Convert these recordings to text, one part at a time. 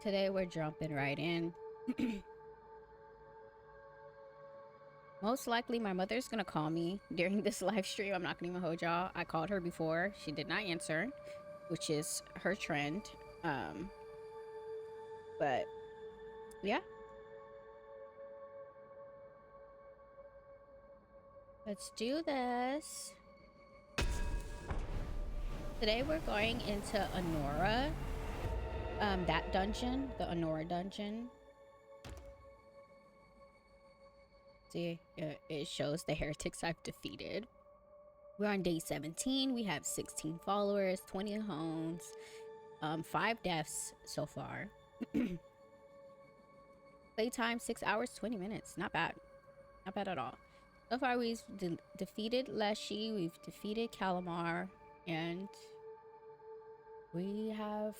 Today we're jumping right in. Most likely my mother's gonna call me during this live stream. I'm not gonna even hold y'all. I called her before. She did not answer, which is her trend. But yeah. Let's do this. Today we're going into Anura. That dungeon, the Anura Dungeon. See, it shows the heretics I've defeated. We're on day 17. We have 16 followers, 20 homes, 5 deaths so far. Playtime 6 hours, 20 minutes. Not bad. Not bad at all. So far, we've defeated Leshy, we've defeated Calamar, and we have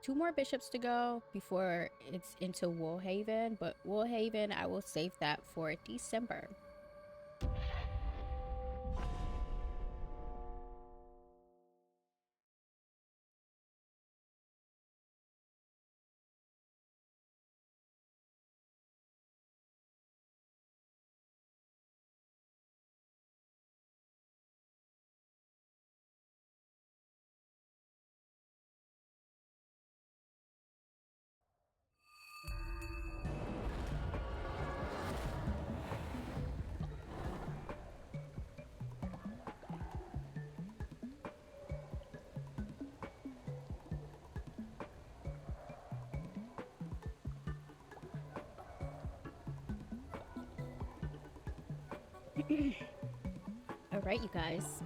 2 more bishops to go before it's into Woolhaven. But Woolhaven, I will save that for December. Alright, you guys.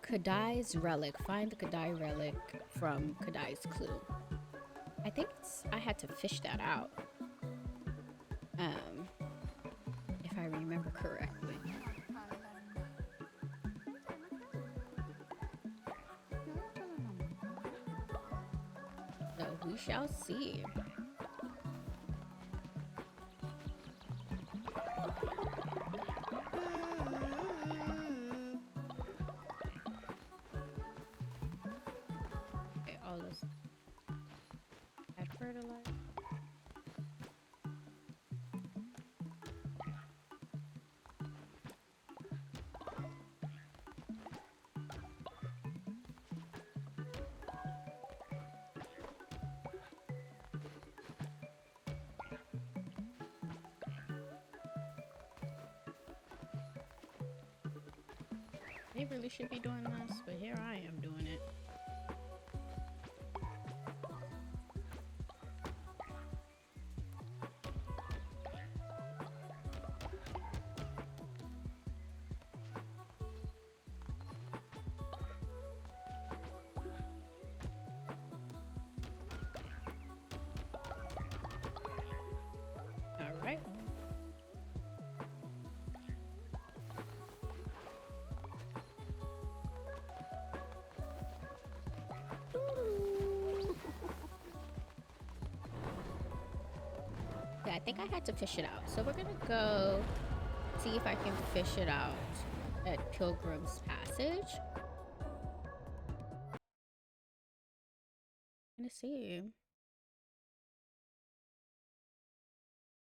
Kadai's relic. Find the Kadai relic from Kadai's clue. I think I had to fish that out. If I remember correctly. So we shall see. Okay, all this add fertilizer. They really should be doing this, but here I am doing it. All right. Yeah, I think I had to fish it out. So we're gonna go see if I can fish it out at Pilgrim's Passage. I'm gonna see.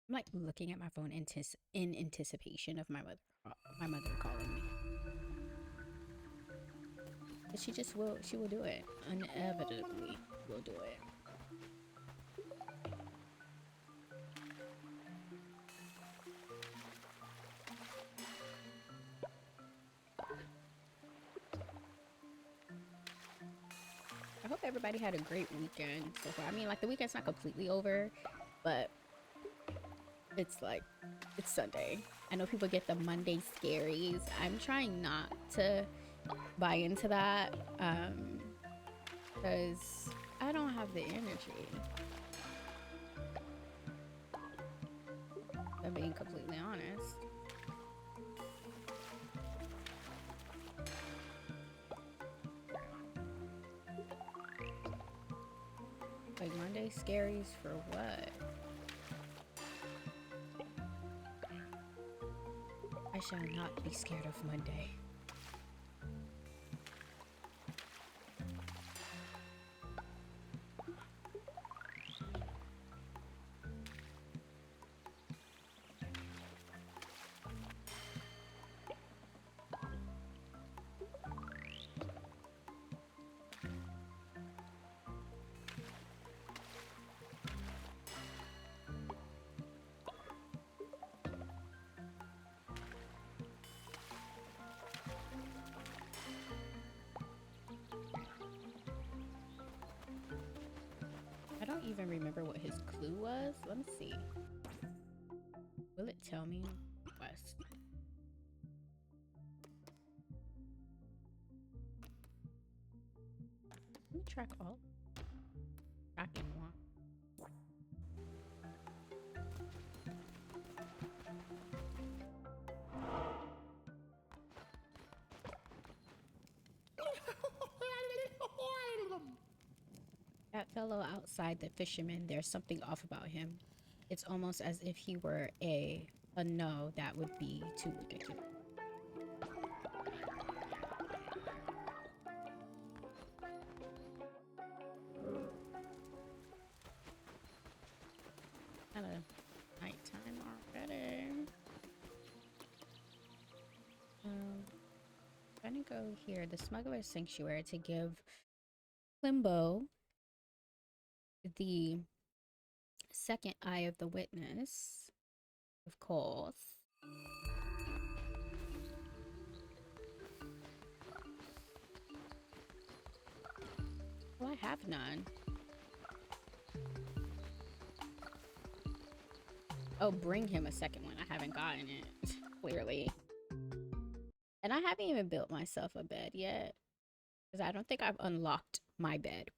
I'm like looking at my phone in anticipation of my mother calling me. But she will do it. Inevitably will do it. I hope everybody had a great weekend so far. I mean, like, the weekend's not completely over, but it's like, it's Sunday. I know people get the Monday scaries. I'm trying not to buy into that, because I don't have the energy. If I'm being completely honest. Like, Monday scaries for what? I shall not be scared of Monday. remember what his clue was. Let me see. Will it tell me? West. Let me track all. Tracking one. That fellow outside, the fisherman, there's something off about him. It's almost as if he were a no that would be too ridiculous. Kind of nighttime already. I'm gonna go here, the smuggler's sanctuary, to give Klimbo the second eye of the witness, of course. Well, I have none. Oh, bring him a second one. I haven't gotten it, clearly. And I haven't even built myself a bed yet, because I don't think I've unlocked my bed.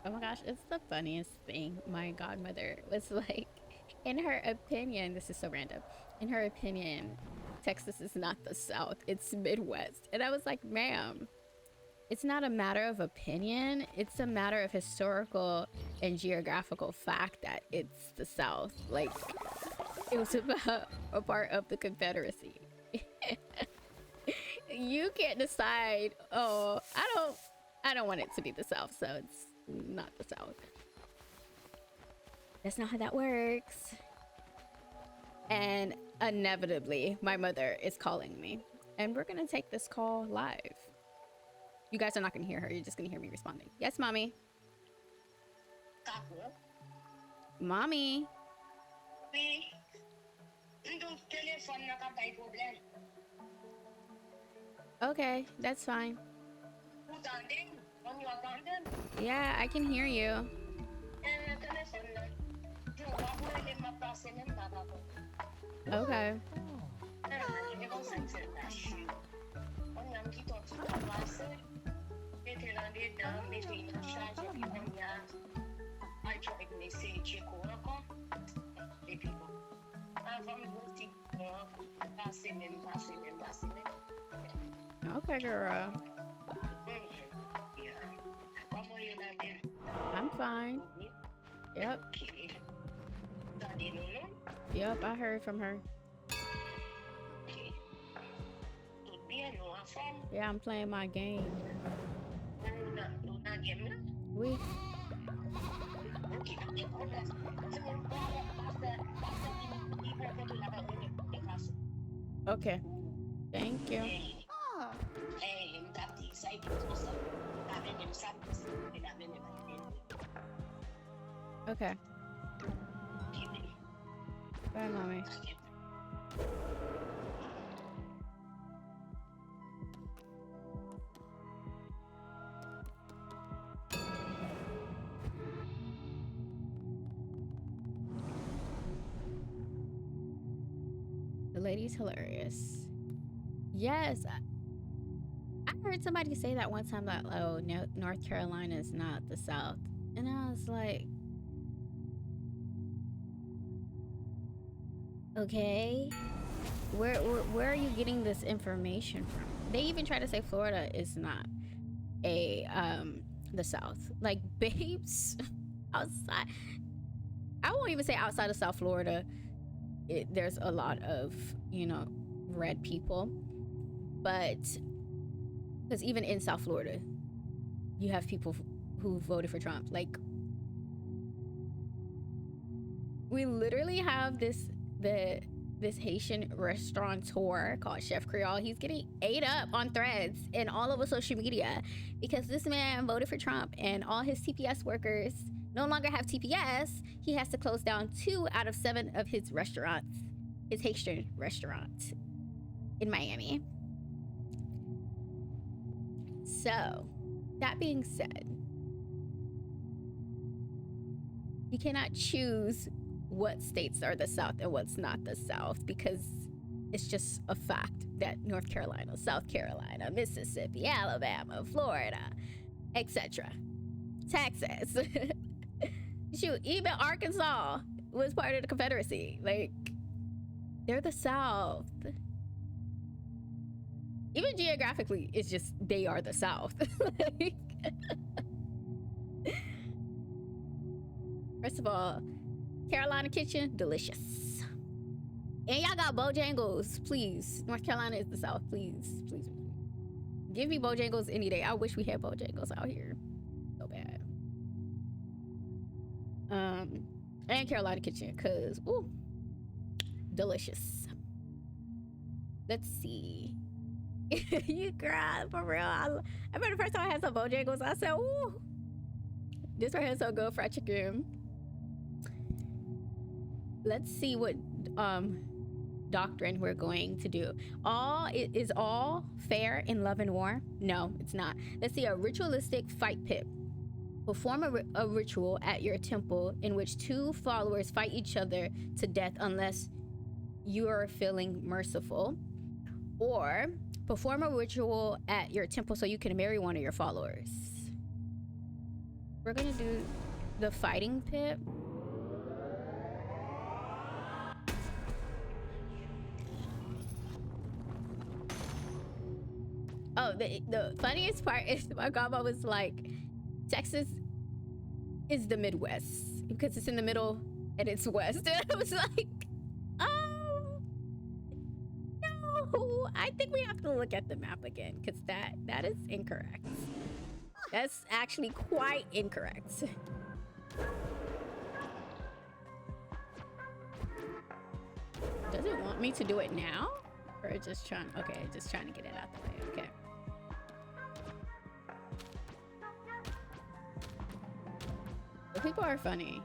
Oh my gosh, it's the funniest thing. My godmother was like, in her opinion, this is so random. In her opinion, Texas is not the South, it's Midwest. And I was like, ma'am, it's not a matter of opinion. It's a matter of historical and geographical fact that it's the South. Like, it was about a part of the Confederacy. You can't decide, oh, I don't want it to be the South, so it's not the South. That's not how that works. And inevitably, my mother is calling me. And we're gonna take this call live. You guys are not gonna hear her, you're just gonna hear me responding. Yes, mommy. Mommy. Okay, that's fine. Yeah, I can hear you. Okay. Okay, girl. I'm fine. Yep. Yep, I heard from her. Yeah, I'm playing my game. We. Okay. Thank you. Okay. Bye, mommy. The lady's hilarious. Yes. I heard somebody say that one time that, oh, no, North Carolina is not the South. And I was like, okay, where are you getting this information from? They even try to say Florida is not the South. Like, babes, outside, I won't even say outside of South Florida, there's a lot of, you know, red people. But because even in South Florida, you have people who voted for Trump. Like, we literally have the this Haitian restaurateur called Chef Creole. He's getting ate up on threads and all over social media because this man voted for Trump and all his TPS workers no longer have TPS. He has to close down 2 out of 7 of his restaurants, his Haitian restaurant in Miami. So, that being said, you cannot choose what states are the South and what's not the South because it's just a fact that North Carolina, South Carolina, Mississippi, Alabama, Florida, etc., Texas, shoot, even Arkansas was part of the Confederacy. Like, they're the South. Even geographically, it's just they are the South. Like, first of all, Carolina kitchen, delicious. And y'all got Bojangles, please. North Carolina is the South, please, please. Give me Bojangles any day. I wish we had Bojangles out here. So bad. And Carolina kitchen, cause ooh, delicious. Let's see. You girl, for real. I remember the first time I had some Bojangles, I said, ooh, this right here is so good, fried chicken. Let's see what doctrine we're going to do. Is all fair in love and war? No, it's not. Let's see, a ritualistic fight pit. Perform a ritual at your temple in which 2 followers fight each other to death unless you are feeling merciful. Or perform a ritual at your temple so you can marry one of your followers. We're gonna do the fighting pit. Oh, the funniest part is my grandma was like, Texas is the Midwest because it's in the middle and it's west. And I was like, oh, no. I think we have to look at the map again because that is incorrect. That's actually quite incorrect. Does it want me to do it now? Or just trying, okay, just trying to get it out the way, okay. The people are funny.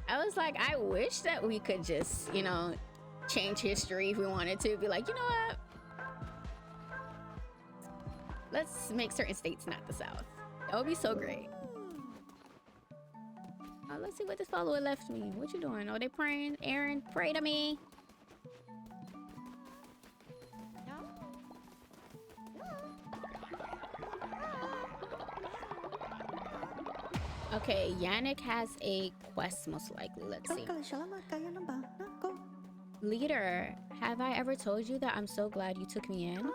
I was like, I wish that we could just, you know, change history if we wanted to. Be like, you know what? Let's make certain states not the South. That would be so great. Let's see what this follower left me. What you doing? Oh, they praying? Aaron, pray to me. Okay, Yannick has a quest most likely. Let's see. Leader, have I ever told you that I'm so glad you took me in?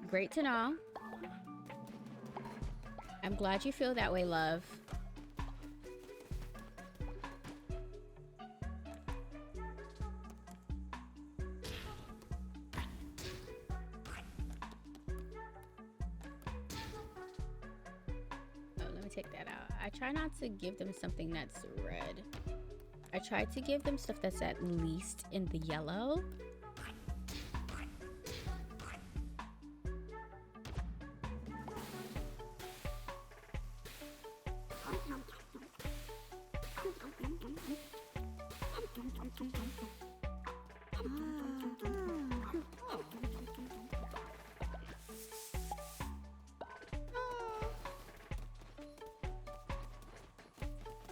Great to know. I'm glad you feel that way, love. Take that out. I try not to give them something that's red. I try to give them stuff that's at least in the yellow.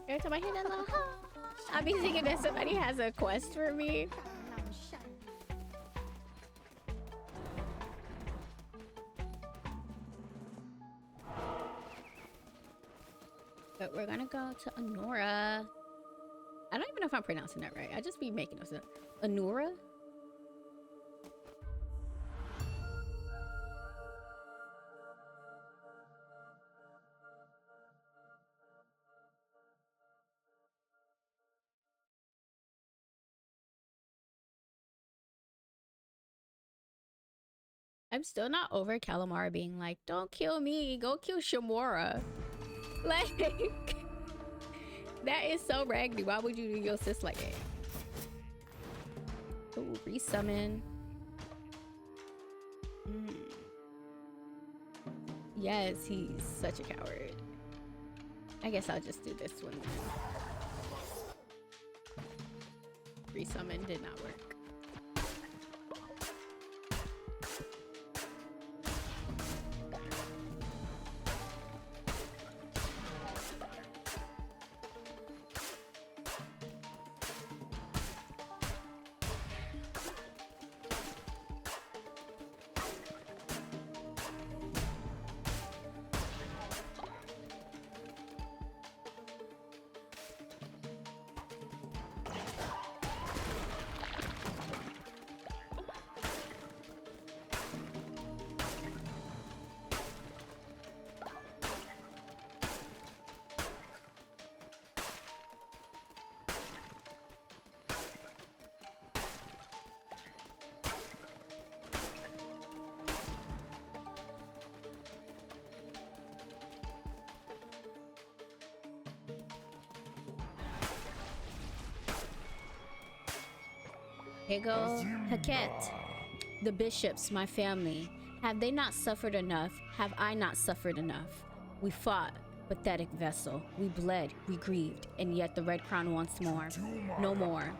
Every time I hear that little I'll be thinking that somebody has a quest for me. But we're gonna go to Anura. I don't even know if I'm pronouncing that right. I just be making those up. Anura? I'm still not over Calamari being like, don't kill me, go kill Shamora. Like, that is so raggedy. Why would you do your sis like that? Ooh, resummon. Yes, he's such a coward. I guess I'll just do this one then. Resummon did not work. Bishop Heket, the bishops, my family, have they not suffered enough? Have I not suffered enough? We fought, pathetic vessel. We bled, we grieved, and yet the Red Crown wants more. No more.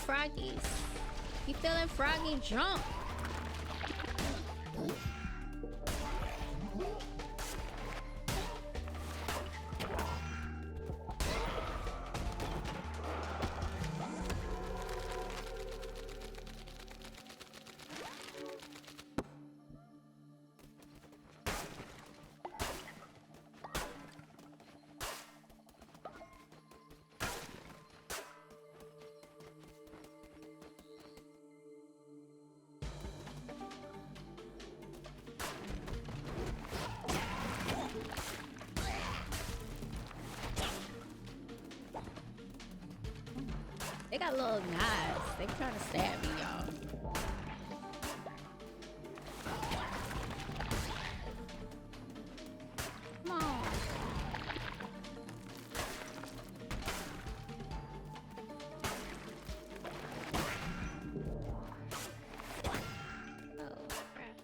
Froggies. You feeling froggy? Jump. They got little knives. They trying to stab me, y'all. Come on. Oh, crap.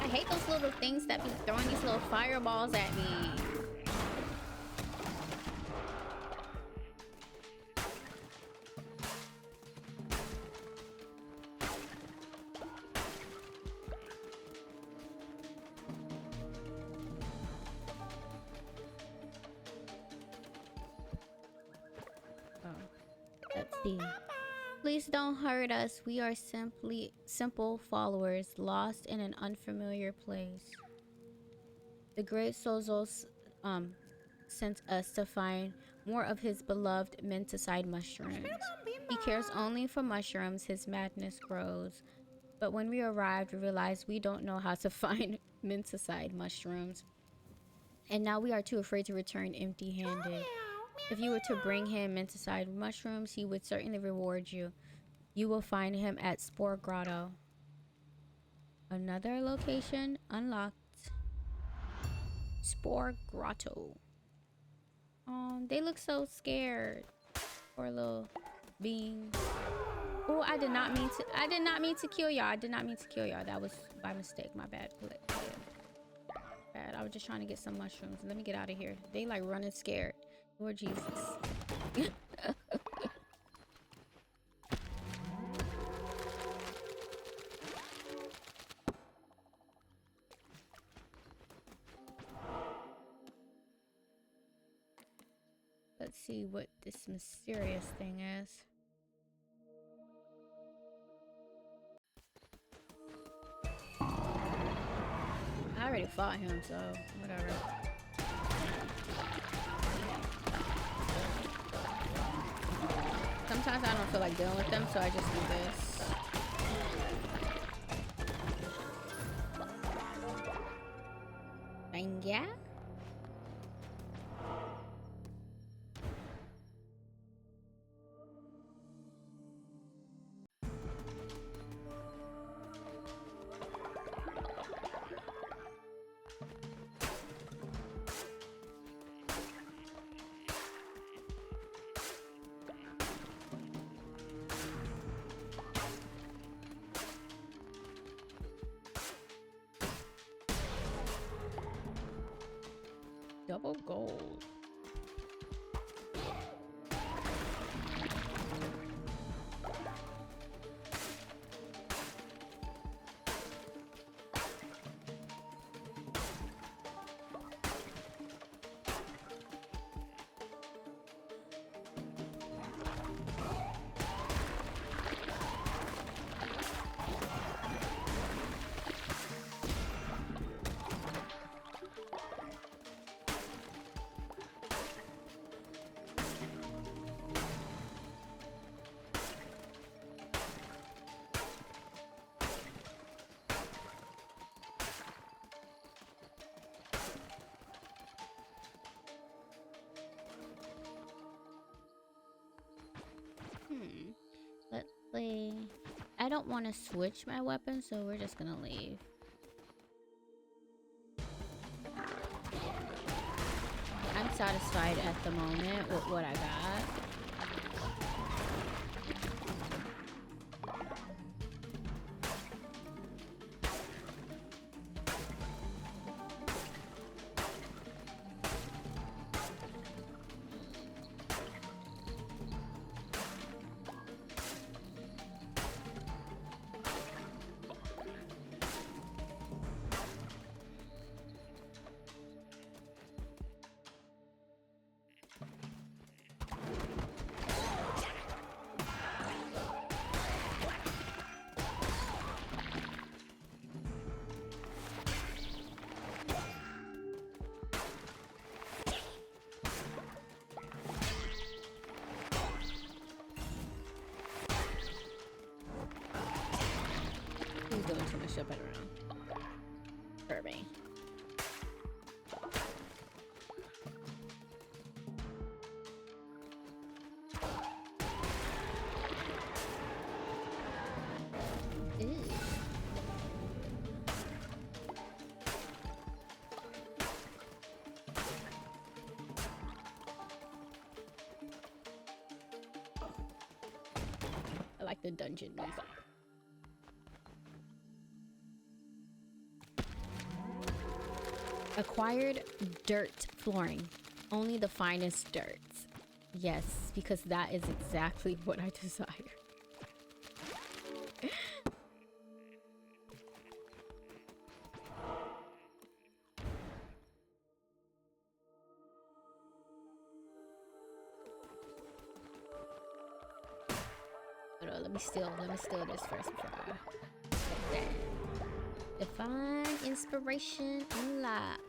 I hate those little things that be throwing these little fireballs at me. Let's see. Please don't hurt us. We are simply simple followers, lost in an unfamiliar place. The great Sozos sent us to find more of his beloved menticide mushrooms. He cares only for mushrooms. His madness grows. But when we arrived, we realized we don't know how to find menticide mushrooms. And now we are too afraid to return empty-handed. If you were to bring him menticide mushrooms, he would certainly reward you. You will find him at Spore Grotto. Another location unlocked. Spore Grotto. They look so scared. Poor little beings. Oh, I did not mean to kill y'all. I did not mean to kill y'all. That was by mistake. My bad. Bad. I was just trying to get some mushrooms. Let me get out of here. They like running scared. Lord Jesus. Let's see what this mysterious thing is. I already fought him, so whatever. Sometimes I don't feel like dealing with them, so I just do this. And yeah. Double gold. Let's play. I don't want to switch my weapon, so we're just gonna leave. I'm satisfied at the moment with what I got. He's doing too much jumping around. For me. I like the dungeon music. Acquired dirt flooring. Only the finest dirt. Yes, because that is exactly what I desire. Hold on, let me steal this first before I get that. Divine inspiration unlocked.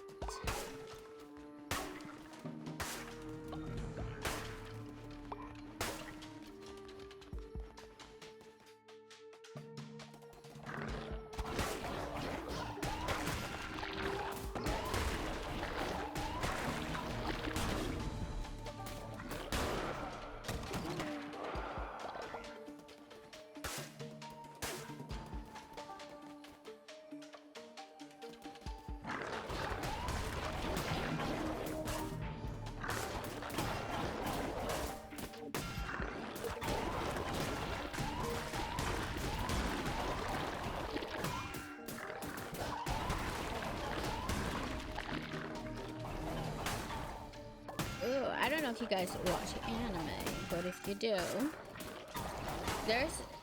I don't know if you guys watch anime, but if you do,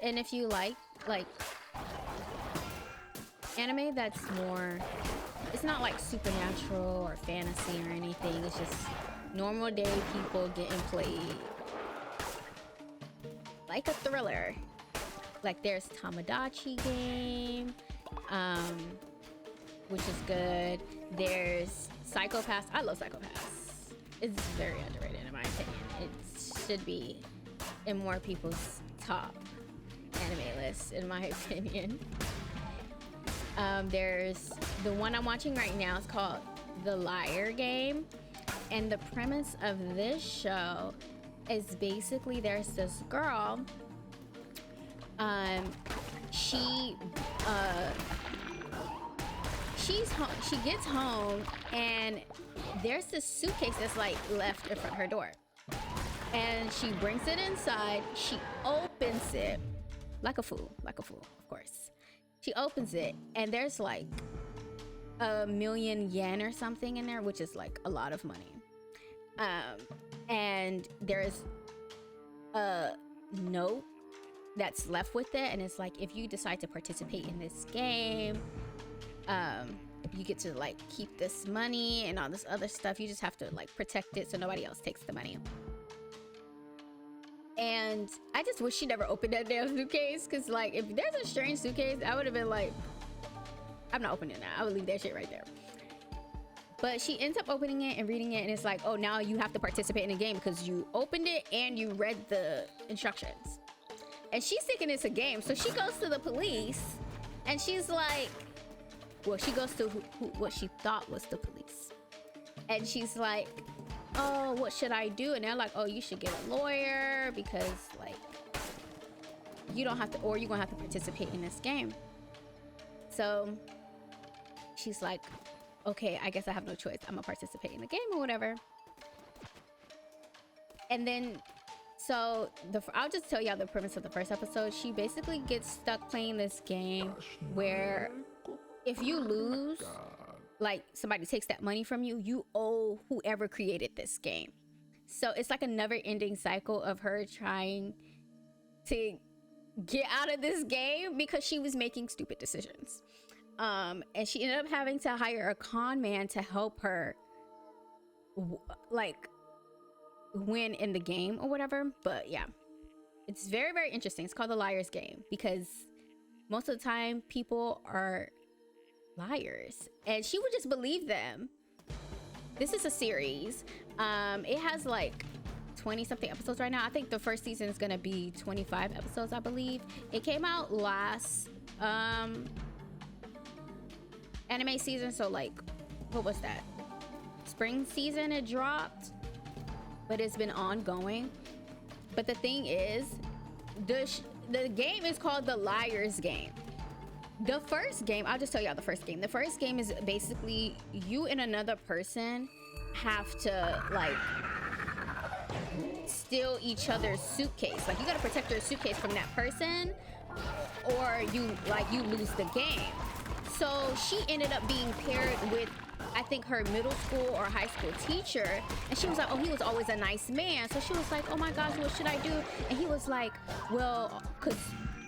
and if you like anime that's more, it's not like supernatural or fantasy or anything, it's just normal day people getting played like a thriller. Like there's Tamagotchi game, which is good. There's Psychopaths. I love Psychopaths. It's very underrated in my opinion. It should be in more people's top anime lists in my opinion. There's the one I'm watching right now. It's called The Liar Game, and the premise of this show is basically there's this girl. She gets home and there's this suitcase that's like left in front of her door, and she brings it inside. She opens it like a fool, of course. She opens it and there's like 1,000,000 yen or something in there, which is like a lot of money. And there's a note that's left with it, and it's like, if you decide to participate in this game, you get to like keep this money and all this other stuff. You just have to like protect it so nobody else takes the money. And I just wish she never opened that damn suitcase, because like if there's a strange suitcase, I would have been like, I'm not opening that. I would leave that shit right there. But she ends up opening it and reading it, and it's like, oh, now you have to participate in the game because you opened it and you read the instructions. And she's thinking it's a game, so she goes to the police, and she's like, well, she goes to what she thought was the police, and she's like, oh, what should I do? And they're like, oh, you should get a lawyer because like you don't have to, or you're gonna have to participate in this game. So she's like, okay, I guess I have no choice. I'm gonna participate in the game or whatever. And then so I'll just tell y'all the premise of the first episode. She basically gets stuck playing this game where if you lose, like somebody takes that money from you, you owe whoever created this game. So it's like a never-ending cycle of her trying to get out of this game because she was making stupid decisions. And she ended up having to hire a con man to help her like win in the game or whatever. But yeah, it's very, very interesting. It's called The Liar's Game because most of the time people are liars and she would just believe them. This is a series. It has like 20 something episodes right now. I think the first season is gonna be 25 episodes, I believe. It came out last anime season, so like, what was that, spring season it dropped, but it's been ongoing. But the thing is, the game is called The Liar's Game. The first game, I'll just tell y'all the first game. The first game is basically you and another person have to like steal each other's suitcase. Like you gotta protect your suitcase from that person, or you lose the game. So she ended up being paired with, I think, her middle school or high school teacher, and she was like, oh, he was always a nice man. So she was like, oh my gosh, what should I do? And he was like, well, because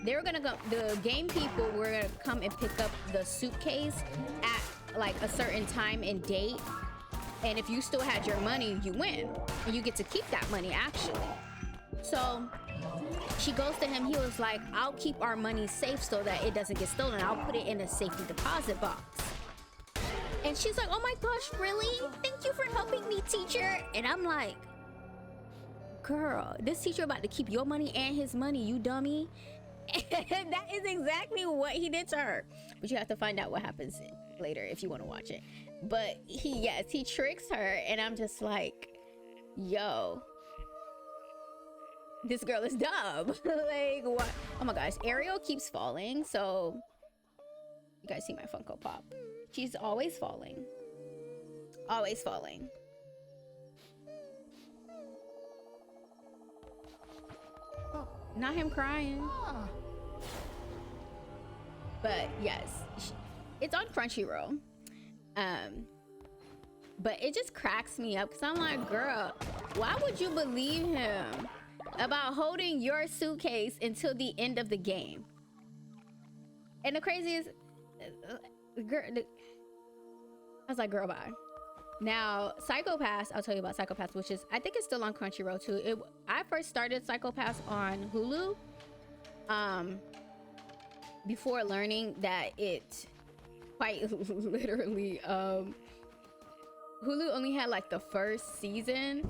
they were gonna go, the game people were gonna come and pick up the suitcase at like a certain time and date, and if you still had your money, you win and you get to keep that money actually. So she goes to him. He was like, I'll keep our money safe so that it doesn't get stolen. I'll put it in a safety deposit box. And she's like, oh my gosh, really? Thank you for helping me, teacher. And I'm like, girl, this teacher about to keep your money and his money, you dummy. And that is exactly what he did to her. But you have to find out what happens later if you want to watch it. But he tricks her, and I'm just like, yo, this girl is dumb. Like, what? Oh my gosh, Ariel keeps falling. So you guys see my Funko Pop. She's always falling. Always falling. Oh, not him crying. But yes, it's on Crunchyroll. But it just cracks me up because I'm like, girl, why would you believe him about holding your suitcase until the end of the game? And the craziest, girl, I was like, girl, bye. Now, Psychopaths, I'll tell you about Psychopaths, which is, I think it's still on Crunchyroll too. I first started Psychopaths on Hulu, before learning that it quite literally, Hulu only had like the first season,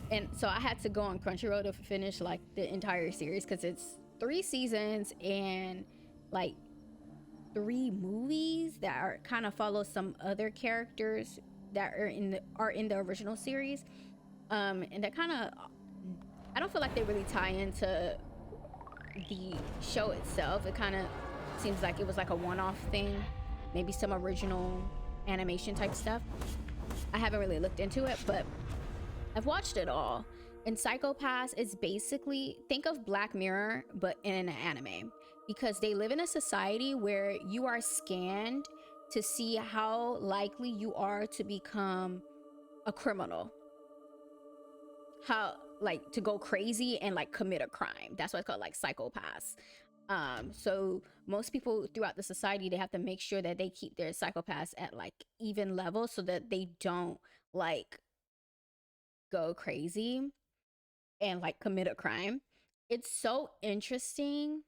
and so I had to go on Crunchyroll to finish like the entire series, because it's 3 seasons and like 3 movies that are kind of follow some other characters that are in the original series, and that kind of, I don't feel like they really tie into the show itself. It kind of seems like it was like a one-off thing, maybe some original animation type stuff. I haven't really looked into it, but I've watched it all. And Psychopaths is basically, think of Black Mirror but in an anime, because they live in a society where you are scanned to see how likely you are to become a criminal, how like to go crazy and like commit a crime. That's why it's called like Psychopaths. So most people throughout the society, they have to make sure that they keep their psychopaths at like even levels so that they don't like go crazy and like commit a crime. It's so interesting,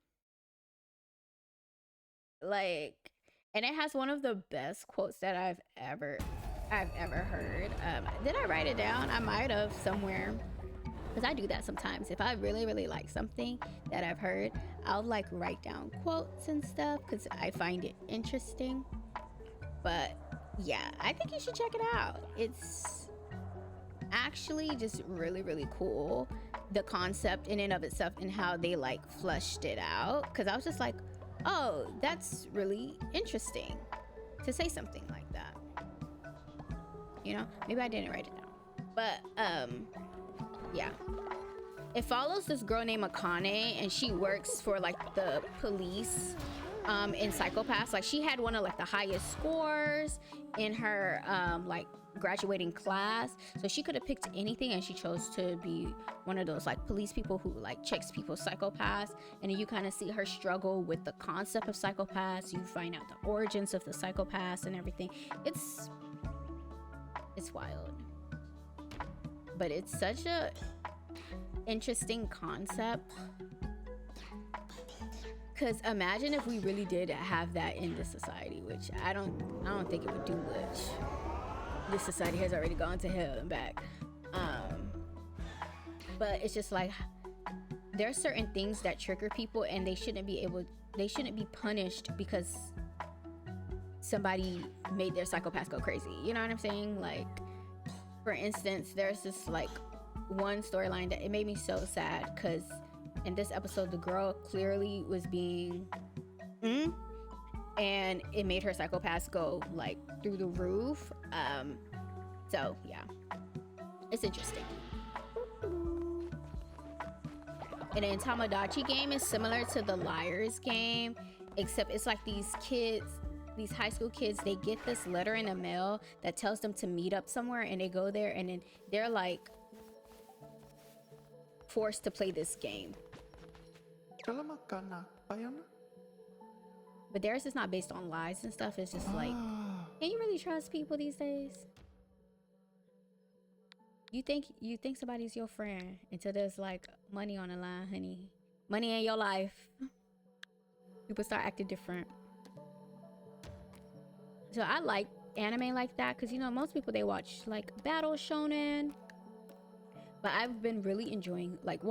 like, and it has one of the best quotes that I've ever heard. Did I write it down? I might have somewhere, because I do that sometimes. If I really like something that I've heard, I'll like write down quotes and stuff because I find it interesting. But yeah, I think you should check it out. It's actually just really cool, the concept in and of itself and how they like fleshed it out, because I was just like, oh, that's really interesting to say something like that, you know. Maybe I didn't write it down, but yeah, it follows this girl named Akane, and she works for like the police in Psychopaths. Like, she had one of like the highest scores in her like graduating class, so she could have picked anything, and she chose to be one of those like police people who like checks people's psychopaths. And then you kind of see her struggle with the concept of psychopaths. You find out the origins of the psychopaths and everything. It's wild, but it's such a interesting concept, because imagine if we really did have that in the society, which I don't think it would do much. This society has already gone to hell and back. But it's just like, there are certain things that trigger people, and they shouldn't be punished because somebody made their psychopath go crazy. You know what I'm saying? Like, for instance, there's this like one storyline that it made me so sad, because in this episode the girl clearly was being and it made her psychopaths go like through the roof. So yeah, it's interesting. And then Tamagotchi game is similar to the Liars game, except it's like these high school kids, they get this letter in the mail that tells them to meet up somewhere, and they go there, and then they're like forced to play this game. But theirs is not based on lies and stuff. It's just like, can you really trust people these days? You think somebody's your friend until there's like money on the line, honey. Money in your life. People start acting different. So I like anime like that, because you know, most people, they watch like battle shonen, but I've been really enjoying like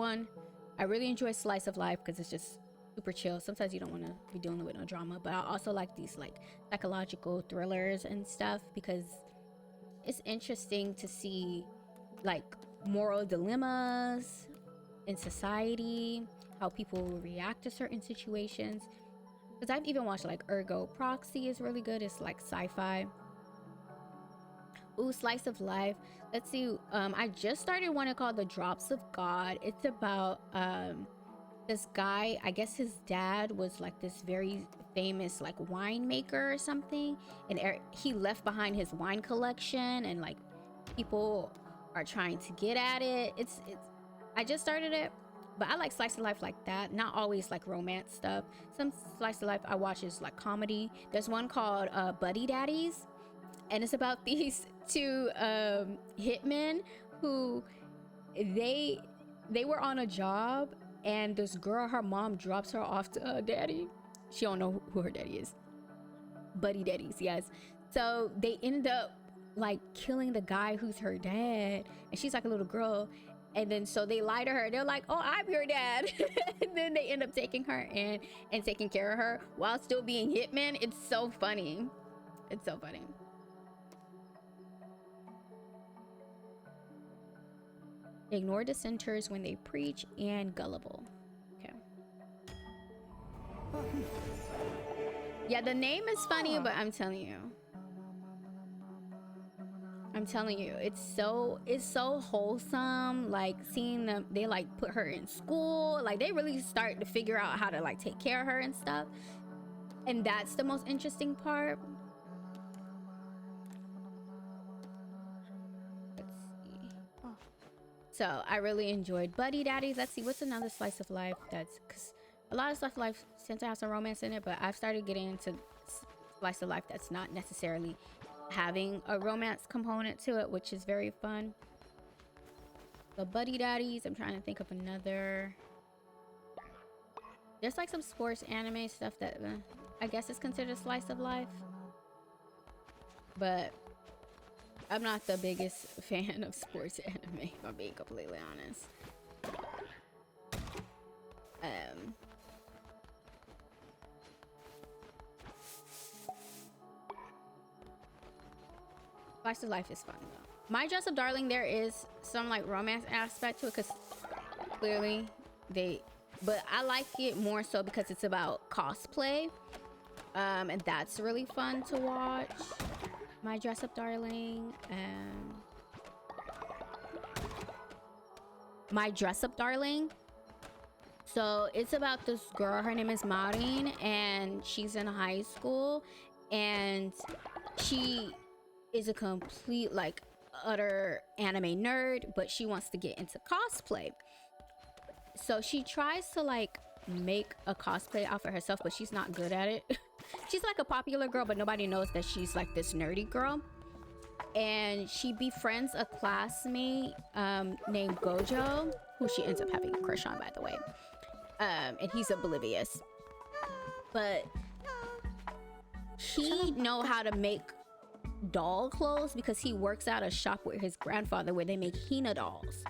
I really enjoy slice of life because it's just super chill. Sometimes you don't want to be dealing with no drama, but I also like these like psychological thrillers and stuff, because it's interesting to see like moral dilemmas in society, how people react to certain situations. Because I've even watched like Ergo Proxy is really good. It's like sci-fi. Ooh, slice of life. Let's see. I just started one called The Drops of God. It's about this guy. I guess his dad was like this very famous like winemaker or something, and he left behind his wine collection, and like people are trying to get at it. It's I just started it, but I like slice of life like that, not always like romance stuff. Some slice of life I watch is like comedy. There's one called Buddy Daddies, and it's about these to hitmen who they were on a job, and this girl, her mom drops her off to her daddy. She don't know who her daddy is. Buddy daddies, yes. So they ended up like killing the guy who's her dad, and she's like a little girl. And then so they lie to her. They're like, oh, I'm your dad. And then they end up taking her in and taking care of her while still being hitmen. It's so funny. It's so funny. Ignore dissenters when they preach, and gullible. Okay. Yeah, the name is funny, but I'm telling you, it's so wholesome. Like seeing them, they like put her in school, like they really start to figure out how to like take care of her and stuff, and that's the most interesting part. Let's see. So I really enjoyed Buddy Daddies. Let's see, what's another slice of life that's, because a lot of slice of life tend to have some romance in it, but I've started getting into slice of life that's not necessarily having a romance component to it, which is very fun. The Buddy Daddies, I'm trying to think of another. There's like some sports anime stuff that I guess is considered slice of life, but I'm not the biggest fan of sports anime, if I'm being completely honest. Slice of life is fun though. My Dress Up Darling, there is some like romance aspect to it, because clearly but I like it more so because it's about cosplay, and that's really fun to watch. My Dress Up Darling, My Dress Up Darling. So it's about this girl, her name is Maureen, and she's in high school, and she is a complete like utter anime nerd, but she wants to get into cosplay. So she tries to like make a cosplay outfit herself, but she's not good at it. She's like a popular girl, but nobody knows that she's like this nerdy girl. And she befriends a classmate named Gojo, who she ends up having a crush on, by the way. And he's oblivious, but he know how to make doll clothes because he works at a shop with his grandfather where they make Hina dolls.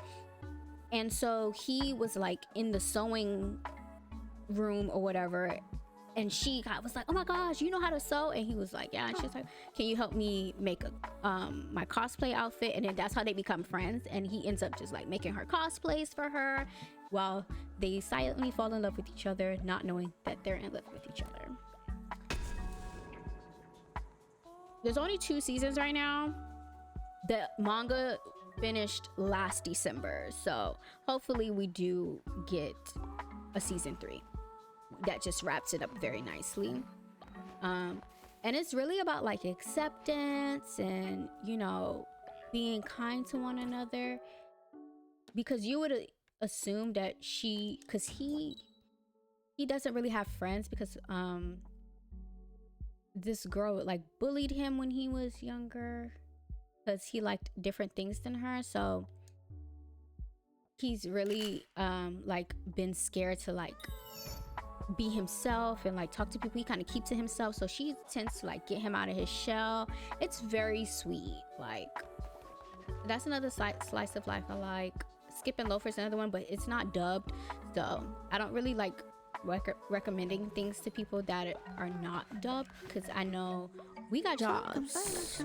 And so he was like in the sewing room or whatever, and she was like, oh my gosh, you know how to sew? And he was like, yeah. And she's like, can you help me make my cosplay outfit? And then that's how they become friends, and he ends up just like making her cosplays for her while they silently fall in love with each other, not knowing that they're in love with each other. There's only 2 seasons right now. The manga finished last December, so hopefully we do get a season 3 that just wraps it up very nicely. And it's really about like acceptance and, you know, being kind to one another, because you would assume that because he doesn't really have friends, because this girl like bullied him when he was younger because he liked different things than her. So he's really like been scared to like be himself and like talk to people. He kind of keeps to himself, so she tends to like get him out of his shell. It's very sweet. Like that's another slice of life I like. Skip and Loafer's another one, but it's not dubbed, so I don't really like recommending things to people that are not dubbed, because I know we got jobs.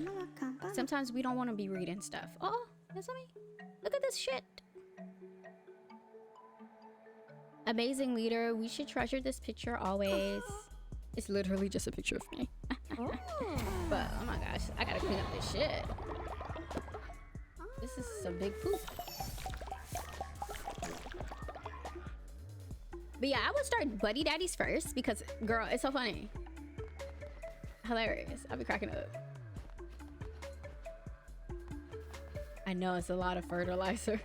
Sometimes we don't want to be reading stuff. Oh, that's me. Look at this shit. Amazing leader. We should treasure this picture always. It's literally just a picture of me. But oh my gosh, I gotta clean up this shit. This is some big poop. But yeah, I would start Buddy Daddies first because, girl, it's so funny. Hilarious. I'll be cracking up. I know it's a lot of fertilizer.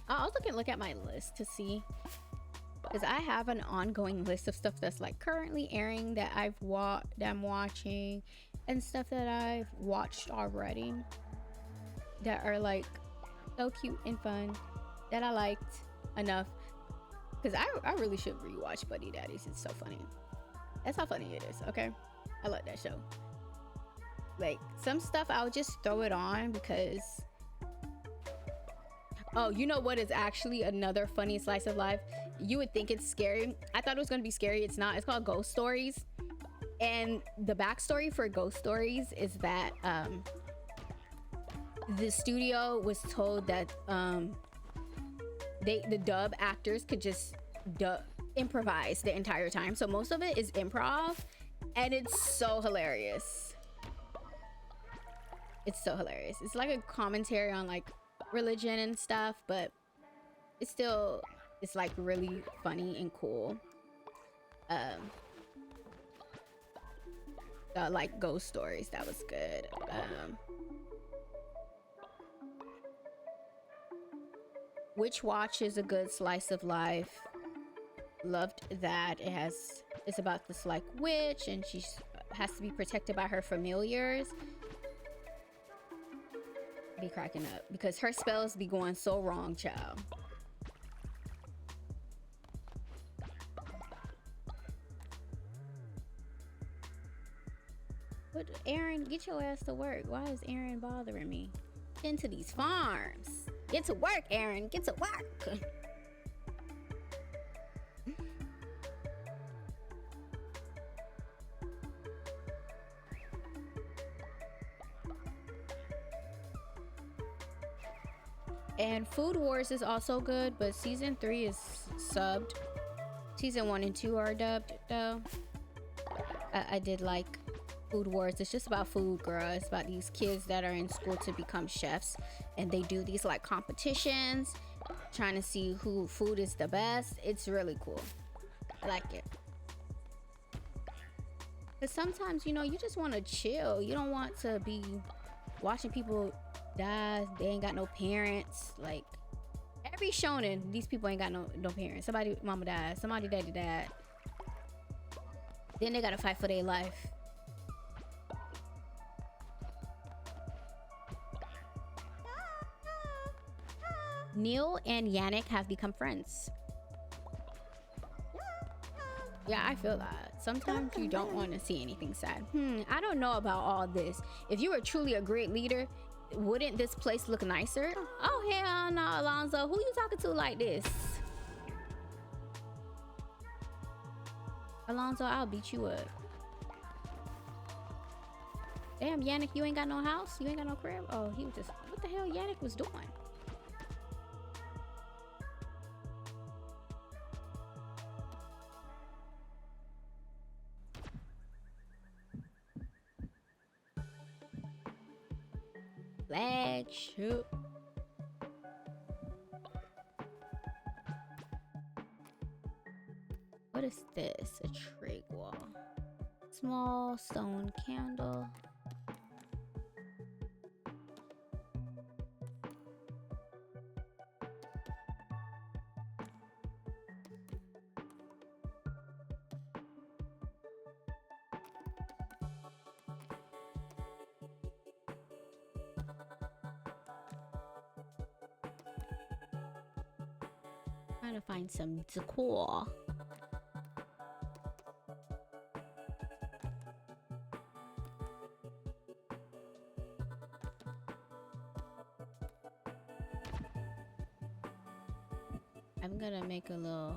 I also can look at my list to see, because I have an ongoing list of stuff that's like currently airing that I'm watching, and stuff that I've watched already that are like so cute and fun that I liked enough. Because I really should rewatch Buddy Daddies. It's so funny. That's how funny it is. Okay, I love that show. Like some stuff I'll just throw it on because, oh, you know what is actually another funny slice of life? You would think it's scary. I thought it was going to be scary. It's not. It's called Ghost Stories. And the backstory for Ghost Stories is that the studio was told that the dub actors could just improvise the entire time. So most of it is improv, and it's so hilarious. It's so hilarious. It's like a commentary on like religion and stuff, but it's like really funny and cool. Like Ghost Stories, that was good. Witch Watch is a good slice of life. Loved that. It's about this like witch, and she has to be protected by her familiars. Be cracking up because her spells be going so wrong, child. But Aaron, get your ass to work. Why is Aaron bothering me? Get into these farms. Get to work, Aaron. Get to work. And Food Wars is also good, but season 3 is subbed. Season 1 and 2 are dubbed though. I did like Food Wars. It's just about food, girl. It's about these kids that are in school to become chefs, and they do these like competitions trying to see who food is the best. It's really cool. I like it. Because sometimes, you know, you just want to chill. You don't want to be watching people die. They ain't got no parents. Like every shonen, these people ain't got no parents. Somebody mama died, somebody daddy died, then they gotta fight for their life. Neil and Yannick have become friends. Yeah, I feel that. Sometimes you don't want to see anything sad. I don't know about all this. If you were truly a great leader, wouldn't this place look nicer? Oh, hell no, Alonzo. Who you talking to like this? Alonzo, I'll beat you up. Damn, Yannick, you ain't got no house? You ain't got no crib? Oh, he was just... What the hell Yannick was doing? Flagship. What is this? A trig wall. Small stone candle. Trying to find some decor. I'm gonna make a little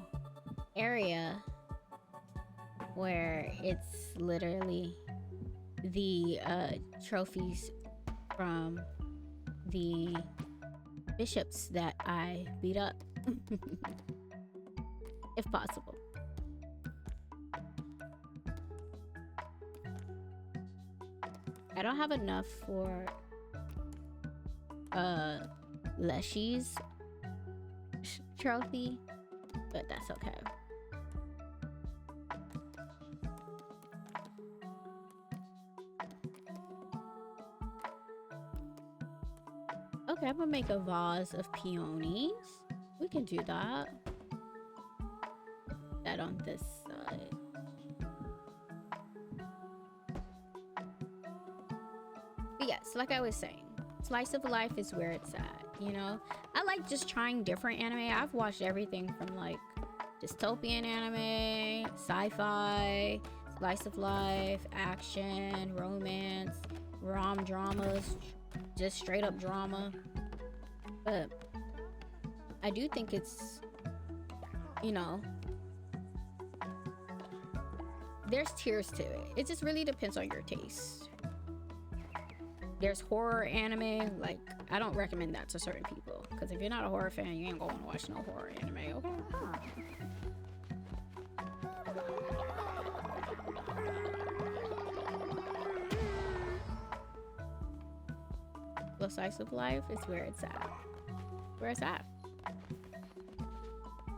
area where it's literally the trophies from the bishops that I beat up. If possible. I don't have enough for Leshy's trophy, but that's okay. Okay, I'm gonna make a vase of peonies. We can do that. That on this side. But yes, like I was saying, slice of life is where it's at, you know? I like just trying different anime. I've watched everything from like dystopian anime, sci-fi, slice of life, action, romance, rom dramas, just straight up drama. But I do think it's, you know, there's tiers to it. It just really depends on your taste. There's horror anime. Like, I don't recommend that to certain people, because if you're not a horror fan, you ain't gonna watch no horror anime, okay? The slice of life is where it's at. Where it's at.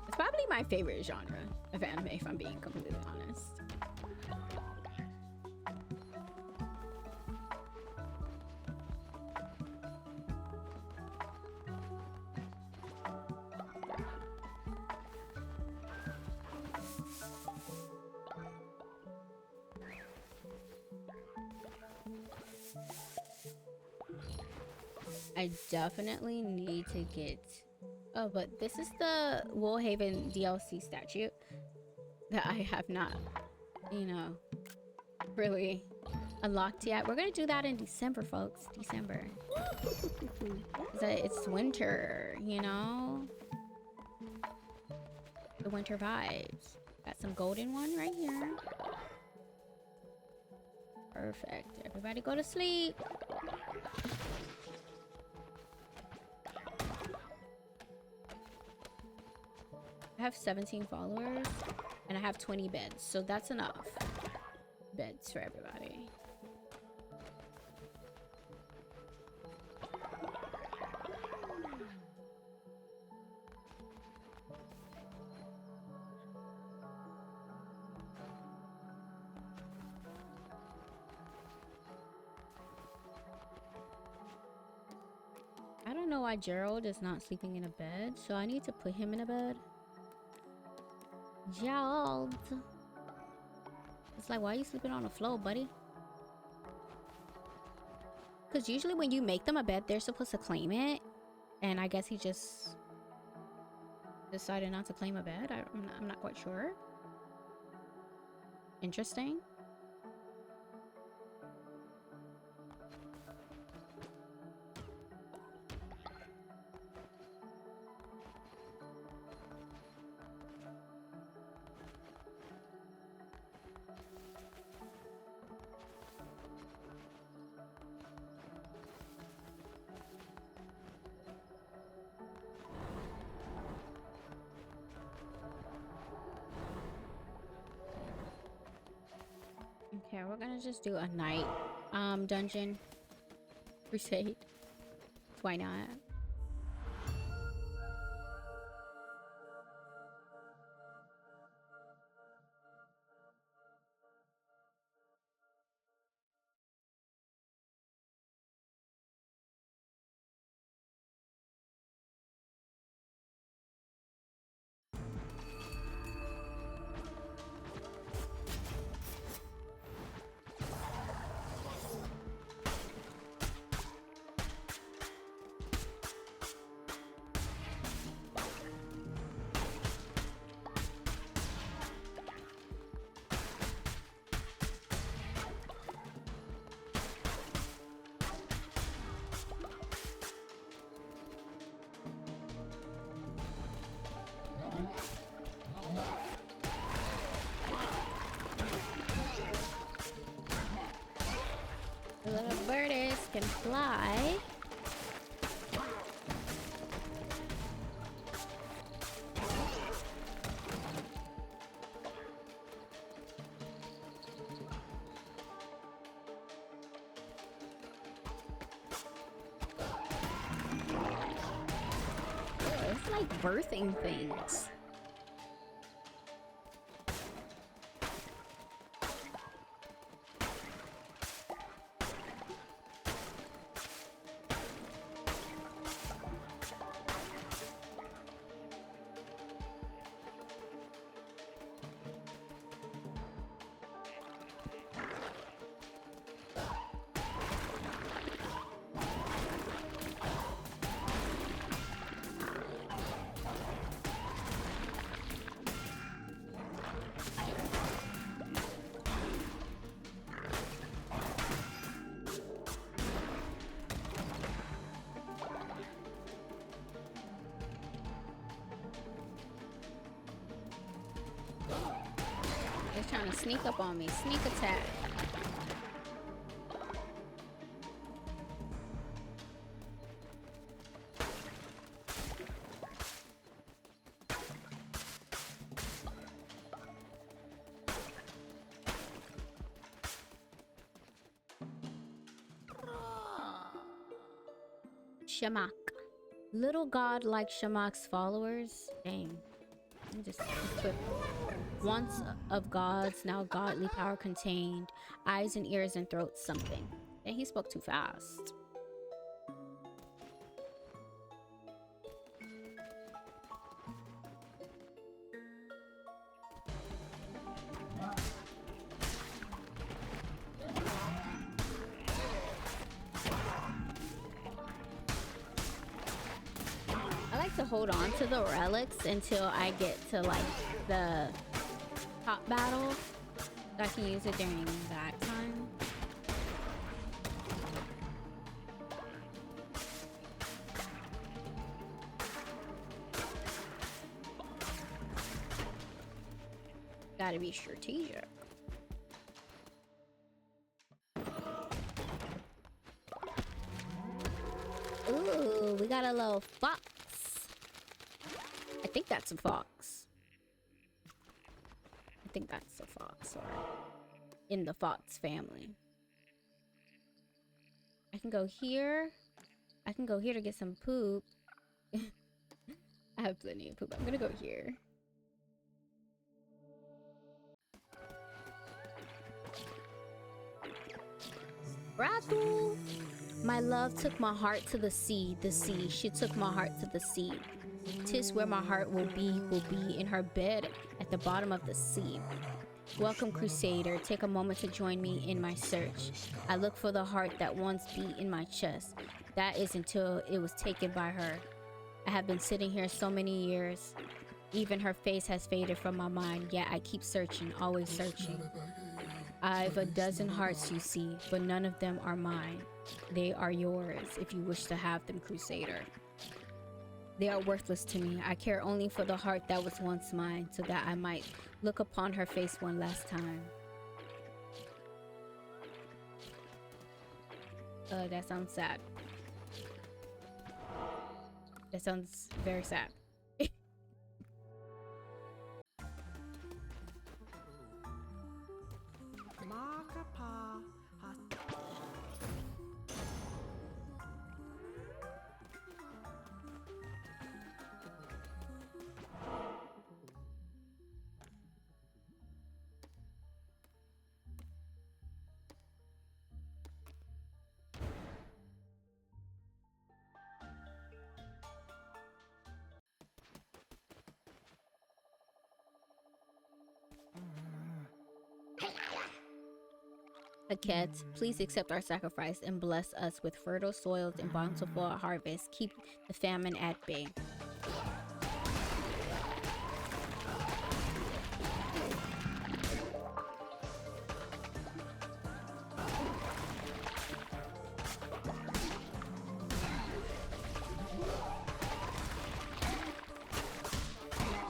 It's probably my favorite genre of anime, if I'm being completely honest. I definitely need to get... Oh, but this is the Woolhaven DLC statue that I have not, you know, really unlocked yet. We're gonna do that in December, folks. December. It's winter, you know? The winter vibes. Got some golden one right here. Perfect. Everybody go to sleep. I have 17 followers and I have 20 beds, so that's enough beds for everybody. I don't know why Gerald is not sleeping in a bed, so I need to put him in a bed. Gerald. It's like, why are you sleeping on the floor, buddy? Because usually when you make them a bed, they're supposed to claim it. And I guess he just decided not to claim a bed. I'm not quite sure. Interesting. Okay, we're gonna just do a night dungeon crusade. Why not? The little birdies can fly. It's like birthing things. trying to sneak up on me. Sneak attack. Shamak. Little god like Shamak's followers. Dang. Let me just equip. Once of gods, now godly power contained. Eyes and ears and throats something. And he spoke too fast. To hold on to the relics until I get to like the top battle so I can use it during that time. Gotta be strategic. Ooh, we got a little fox. I think that's a fox. I think that's a fox, or in the fox family. I can go here. I can go here to get some poop. I have plenty of poop. I'm gonna go here. Rattle! My love took my heart to the sea, She took my heart to the sea. 'Tis where my heart will be in her bed at the bottom of the sea. Welcome, Crusader. Take a moment to join me in my search. I look for the heart that once beat in my chest. That is until it was taken by her. I have been sitting here so many years. Even her face has faded from my mind, yet I keep searching, always searching. I've a dozen hearts, you see, but none of them are mine. They are yours, if you wish to have them, Crusader. They are worthless to me. I care only for the heart that was once mine, so that I might look upon her face one last time. That sounds sad. That sounds very sad. Heket, please accept our sacrifice and bless us with fertile soils and bountiful harvest. Keep the famine at bay.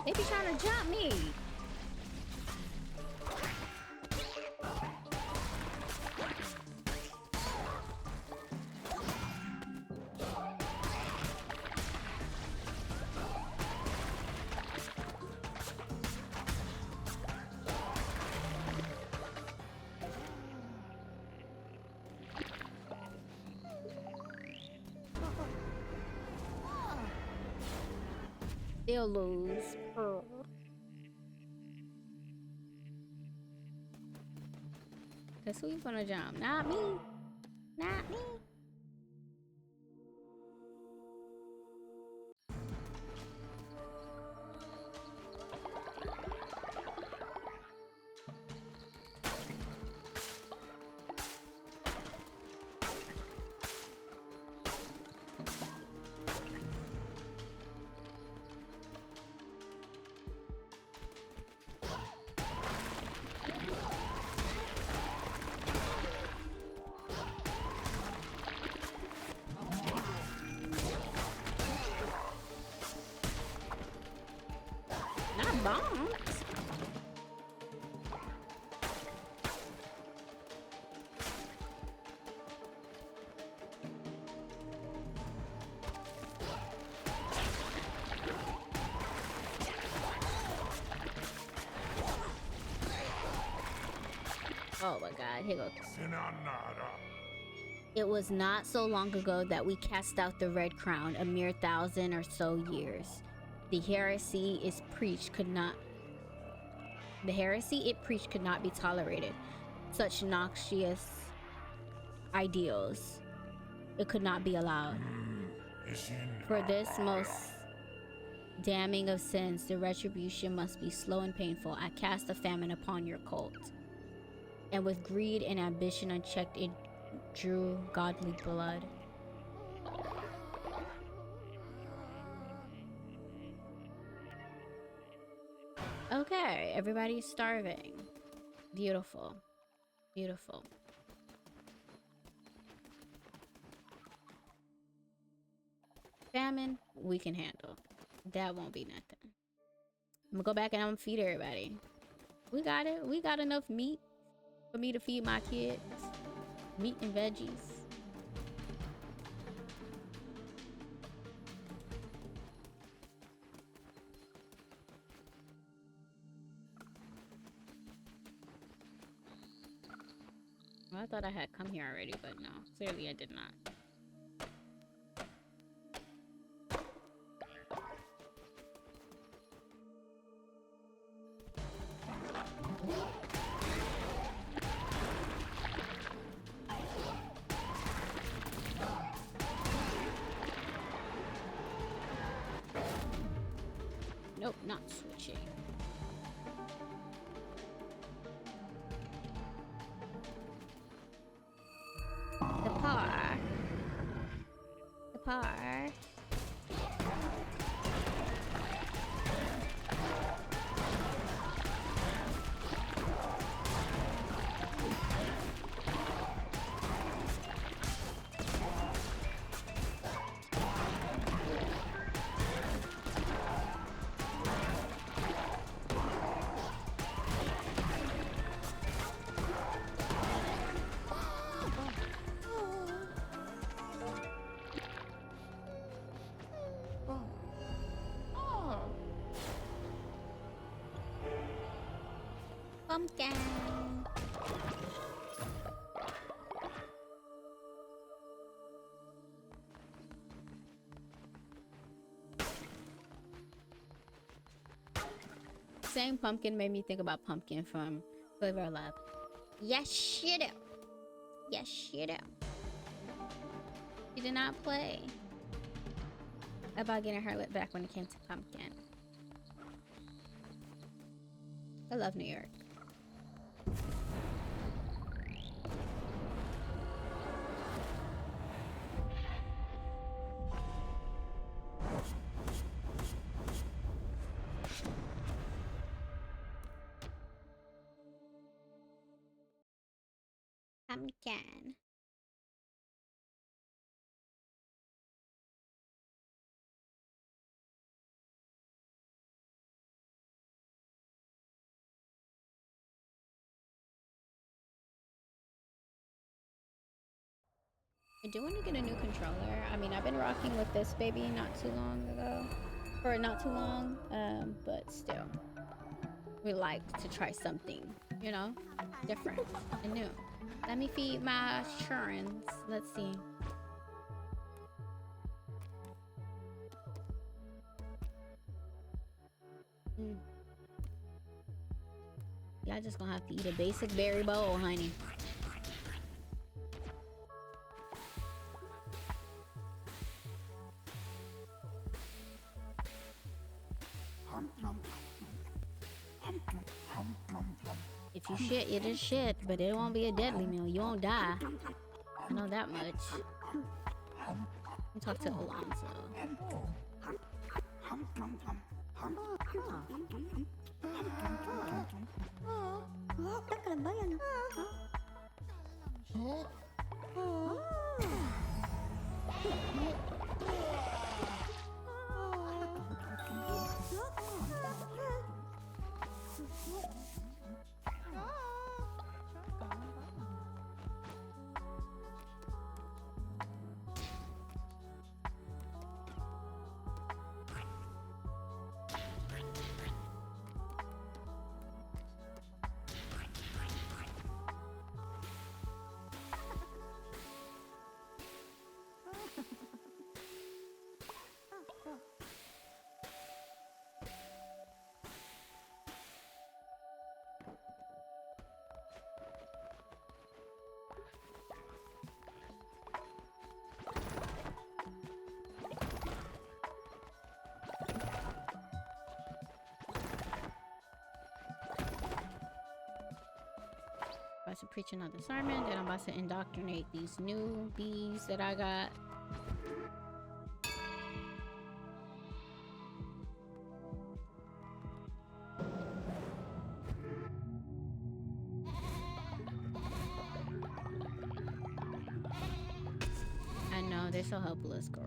They be trying to jump me. They'll lose. Cause who's gonna jump? Not me. Not me. Oh my god, here goes. It was not so long ago that we cast out the Red Crown, a mere 1,000 or so years. The heresy it preached could not be tolerated. Such noxious ideals, it could not be allowed. For this most damning of sins, the retribution must be slow and painful. I cast a famine upon your cult. And with greed and ambition unchecked, it drew godly blood. Okay, everybody's starving. Beautiful. Beautiful. Famine, we can handle. That won't be nothing. I'm gonna go back and I'm gonna feed everybody. We got it. We got enough meat for me to feed my kids. Meat and veggies. Well, I thought I had come here already, but no. Clearly I did not. Nope, not switching. The par. The par. Pumpkin. Saying pumpkin made me think about Pumpkin from Flavor of Love. Yes, you do. Yes, you do. She did not play about getting her lit back when it came to Pumpkin. I love New York. Pumpkin. I do want to get a new controller. I mean, I've been rocking with this baby not too long ago. Or not too long, but still. We like to try something, you know, different and new. Let me feed my churns. Let's see. Y'all just gonna have to eat a basic berry bowl, honey. If you shit, you just shit, but it won't be a deadly meal. You won't die. I know that much. Let me talk to Alonzo. about to preach another sermon. Then I'm about to indoctrinate these new bees that I got. I know, they're so helpless, girl.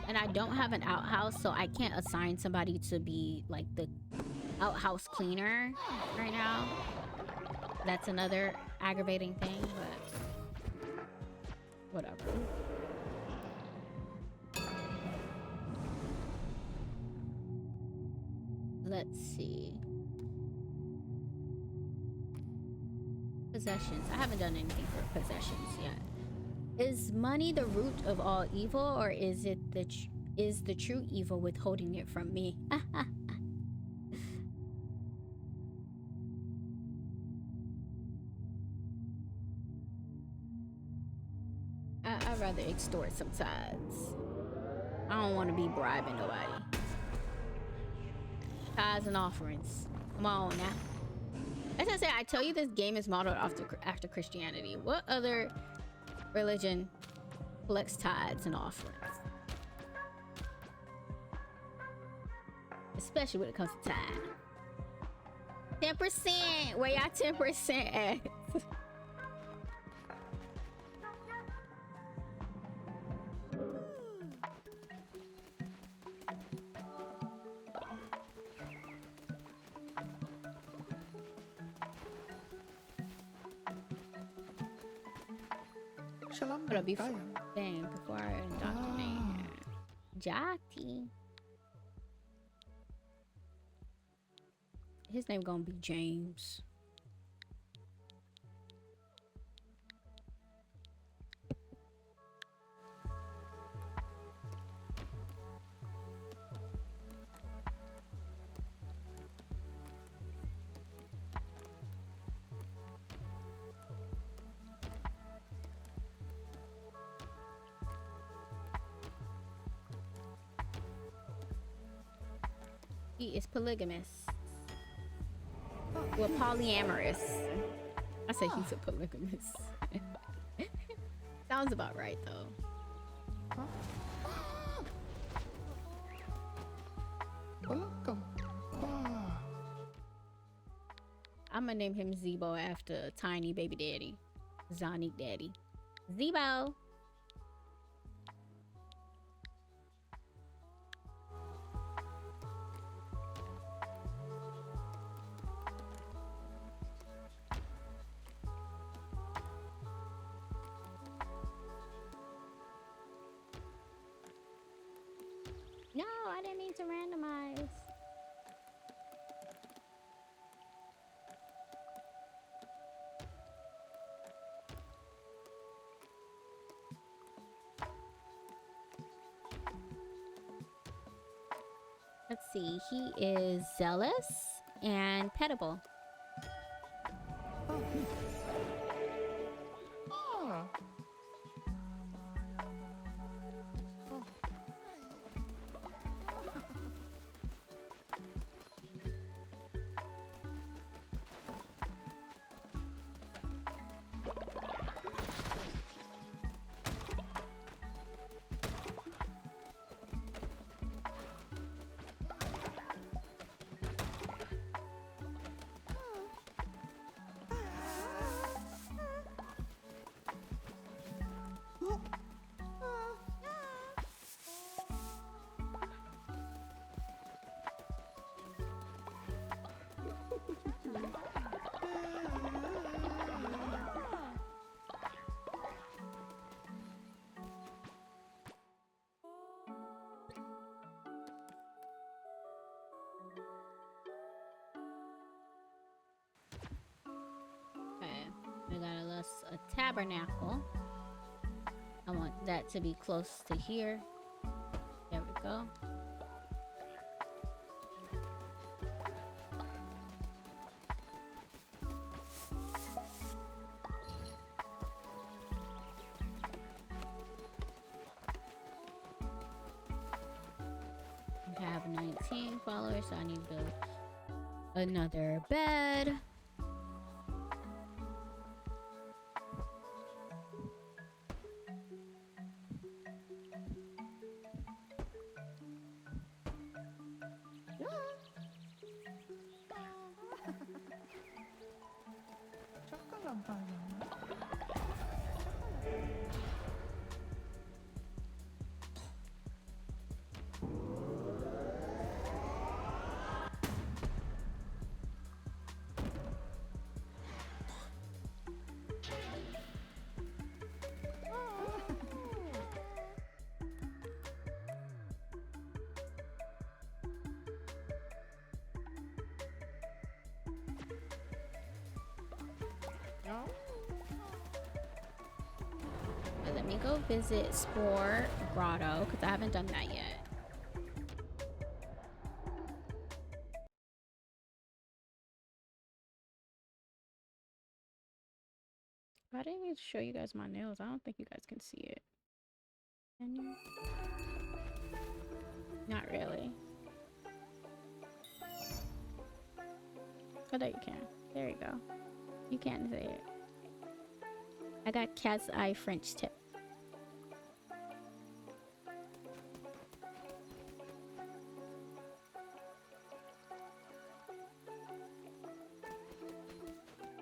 And I don't have an outhouse, so I can't assign somebody to be like the outhouse cleaner right now. That's another aggravating thing, but whatever. Let's see. Possessions. I haven't done anything for possessions yet. Is money the root of all evil, or is it the true evil withholding it from me? I'd rather extort sometimes. I don't want to be bribing nobody. Tithes and offerings. Come on now. As I said, I tell you, this game is modeled after Christianity. What other religion collects tithes and offerings? Especially when it comes to tithe. 10%! Where y'all 10% at? Gotta be dang before I indoctrinate Jati. His name gonna be James. He is polygamous. Well, polyamorous. I say he's a polygamous. Sounds about right, though. I'm gonna name him Zebo after Tiny Baby Daddy. Zonic Daddy. Zebo! No, I didn't mean to randomize. Let's see, he is zealous and pettable. We got a tabernacle. I want that to be close to here. There we go. 18 followers, so I need to build another bed. Let me go visit Spore Grotto because I haven't done that yet. I didn't need to show you guys my nails. I don't think you guys can see it. Can you? Not really. Oh, there you can. There you go. You can't see it. I got cat's eye French tip.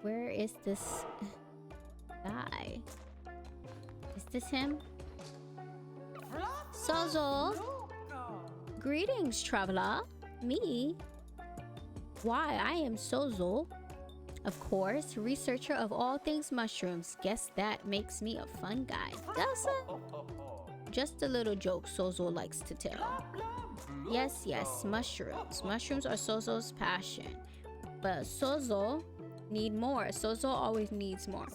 Where is this guy? Is this him? Sozo! Greetings, traveler. Me? Why, I am Sozo. Of course, researcher of all things mushrooms. Guess that makes me a fun guy, doesn't? Just a little joke Sozo likes to tell. Yes, yes, mushrooms. Mushrooms are Sozo's passion. But Sozo need more. Sozo always needs more.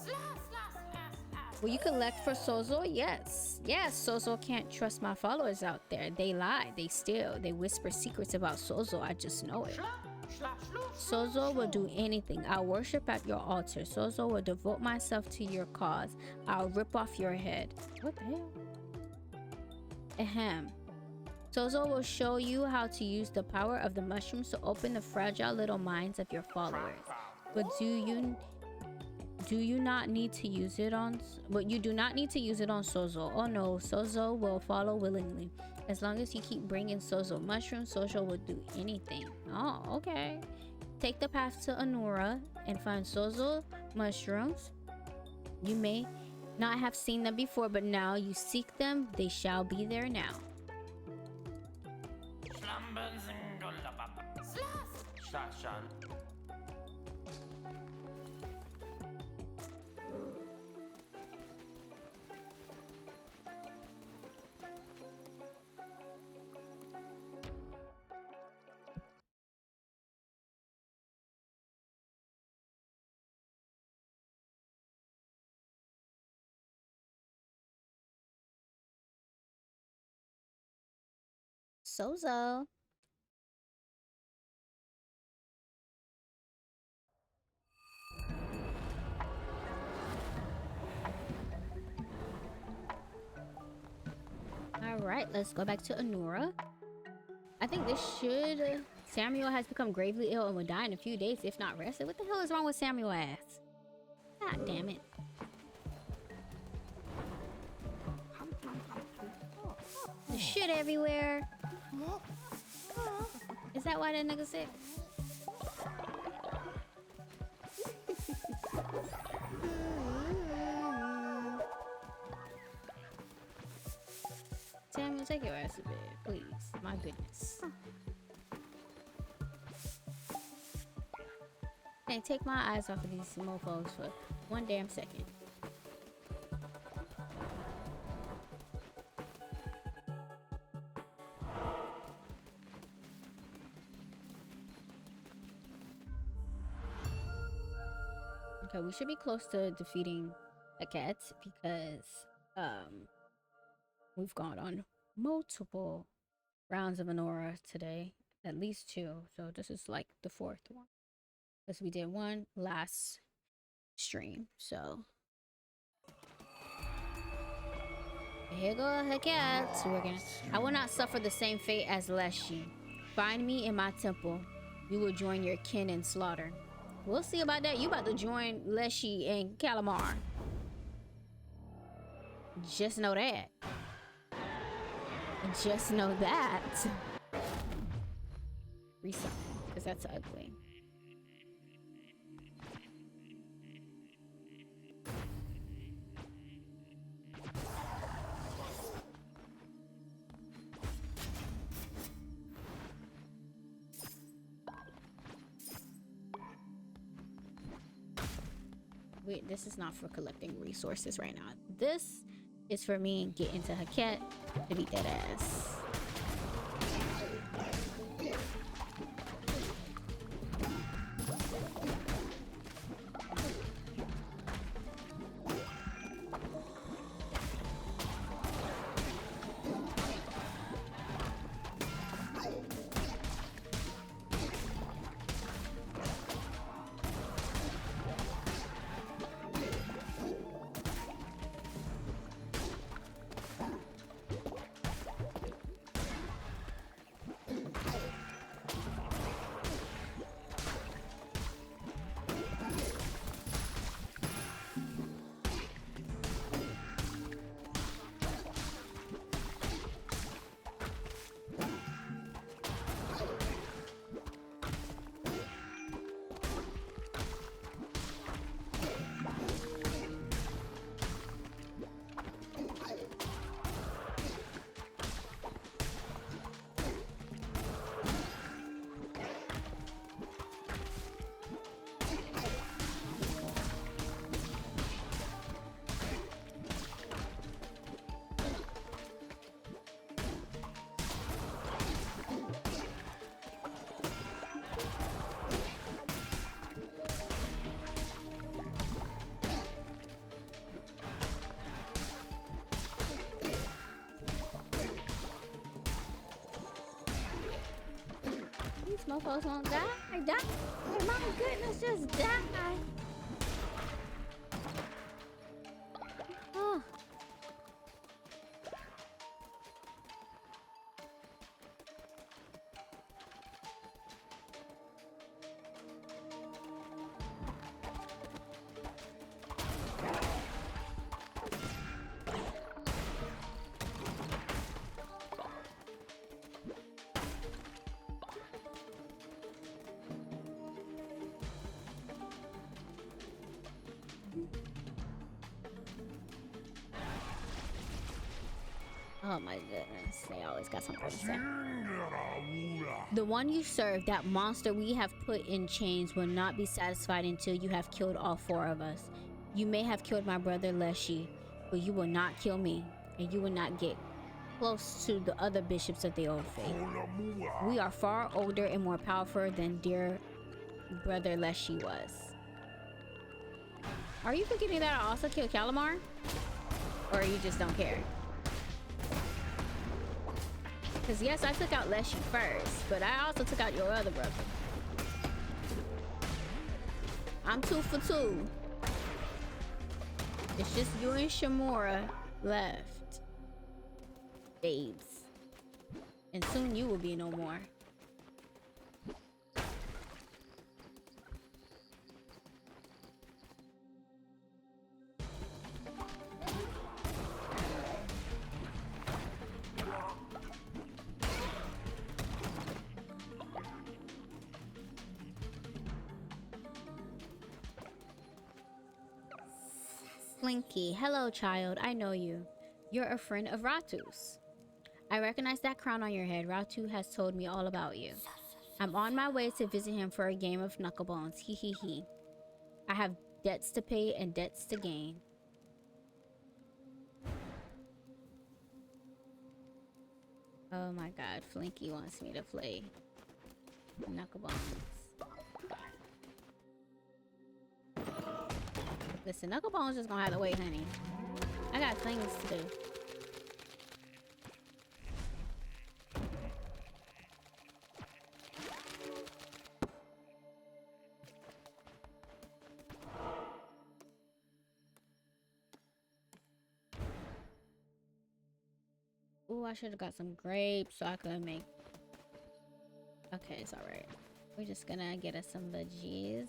Will you collect for Sozo? Yes. Yes, Sozo can't trust my followers out there. They lie, they steal, they whisper secrets about Sozo. I just know it. Sozo will do anything. I'll worship at your altar. Sozo will devote myself to your cause. I'll rip off your head. What the hell? Ahem. Sozo will show you how to use the power of the mushrooms to open the fragile little minds of your followers. But you do not need to use it on Sozo. Oh no, Sozo will follow willingly. As long as you keep bringing Sozo mushrooms, Sozo will do anything. Oh, okay. Take the path to Anura and find Sozo mushrooms. You may not have seen them before, but now you seek them, they shall be there now. Sozo. Alright, let's go back to Anura. I think this should... Samuel has become gravely ill and will die in a few days if not rested. What the hell is wrong with Samuel ass? God damn it. There's shit everywhere. Is that why that nigga sick? Samuel, take your ass to bed, please. My goodness. Can't take my eyes off of these mofos for one damn second. Okay, we should be close to defeating Heket because we've gone on multiple rounds of Anura today, at least 2. So this is like the 4th one because we did one last stream. So here go Heket. I will not suffer the same fate as Leshy. Find me in my temple. You will join your kin in slaughter. We'll see about that. You about to join Leshy and Calamar. Just know that. Just know that. Resummon, because that's ugly. Wait, this is not for collecting resources right now. This is for me getting to Heket to beat that ass. Mofos won't die. Die. Oh my goodness, just die. Oh. Oh my goodness, they always got something to say. The one you serve, that monster we have put in chains, will not be satisfied until you have killed all 4 of us. You may have killed my brother Leshy, but you will not kill me, and you will not get close to the other bishops of the old faith. We are far older and more powerful than dear brother Leshy was. Are you forgetting that I also killed Calamar? Or you just don't care? Because yes, I took out Leshy first, but I also took out your other brother. I'm 2 for 2. It's just you and Shamora left. Babes. And soon you will be no more. Slinky, hello child, I know you. You're a friend of Ratu's. I recognize that crown on your head. Ratu has told me all about you. I'm on my way to visit him for a game of knucklebones. Hee hee hee. I have debts to pay and debts to gain. Oh my god, Flinky wants me to play knucklebones. Listen, Knucklebones just gonna have to wait, honey. I got things to do. Ooh, I should have got some grapes so I could make okay, it's alright. We're just gonna get us some veggies.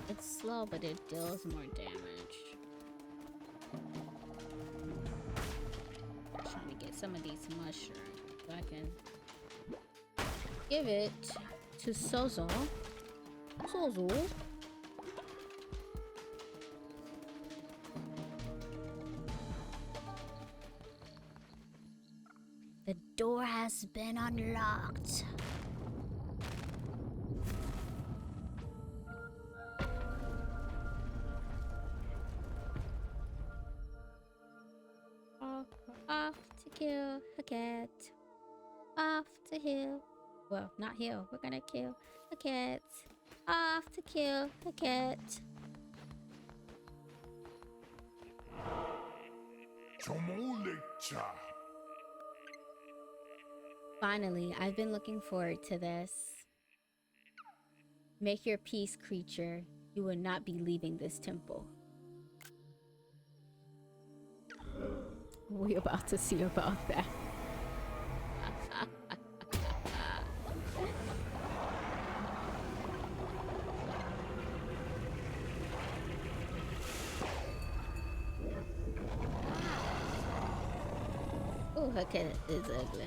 It's slow, but it deals more damage. Trying to get some of these mushrooms so I can give it to Sozo. Sozo. The door has been unlocked. Off to kill Heket. Off to heal. Well, not heal. We're gonna kill Heket. Off to kill Heket. Finally, I've been looking forward to this. Make your peace, creature. You will not be leaving this temple. We're about to see about that. Oh, her cat is ugly.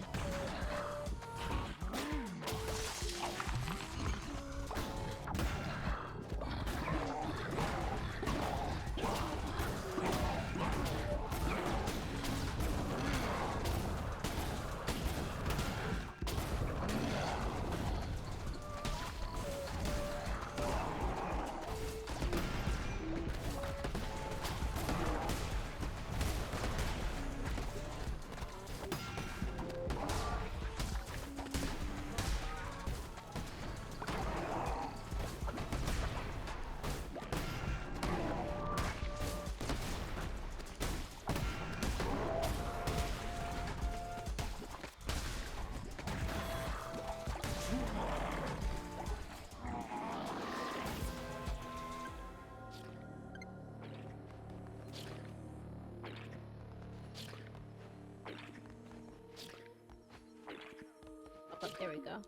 There we go.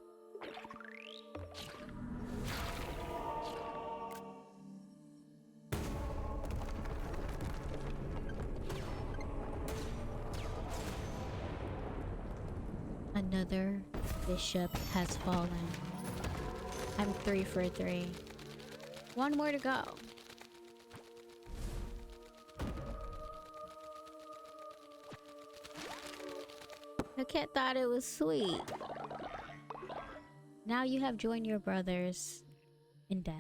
Another bishop has fallen. I'm 3 for 3. One more to go. Heket thought it was sweet. Now you have joined your brothers in death.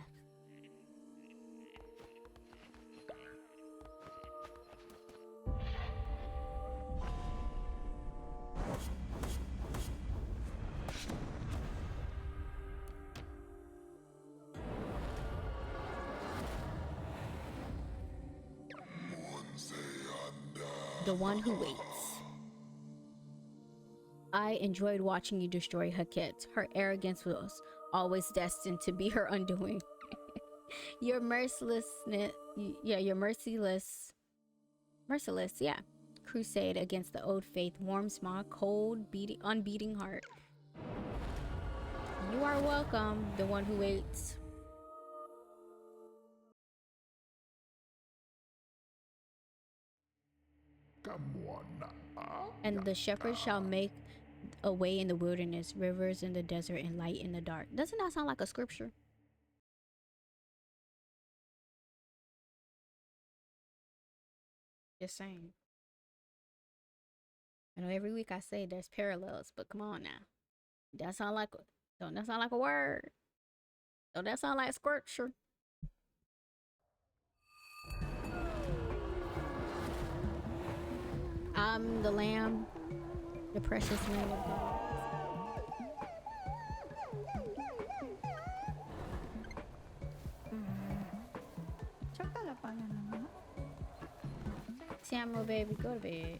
The one who waits. I enjoyed watching you destroy Heket. Her arrogance was always destined to be her undoing. Your mercilessness, your merciless, crusade against the old faith warms my cold, unbeating heart. You are welcome, the one who waits. And the shepherd shall make a way in the wilderness, rivers in the desert, and light in the dark. Doesn't that sound like a scripture? Just saying. I know every week I say there's parallels, but come on now. Don't that sound like a word? Don't that sound like scripture? I'm the lamb, the precious lamb of God. Samuel, baby, go to bed.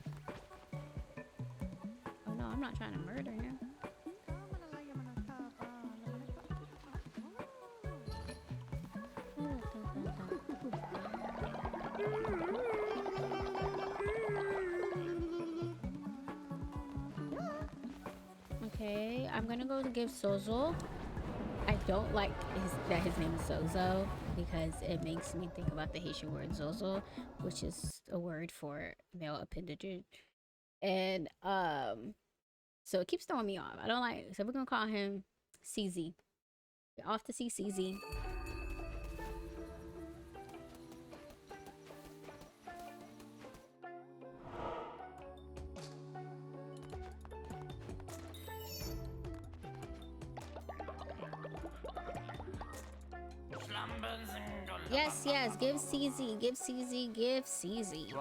Oh no, I'm not trying to murder him. Okay, I'm gonna go to give Sozo. I don't like that his name is Sozo because it makes me think about the Haitian word Zozo, which is a word for male appendage. And so it keeps throwing me off. I don't like, so we're gonna call him CZ. We're off to see CZ. Yes, yes, give CZ, give CZ, give CZ.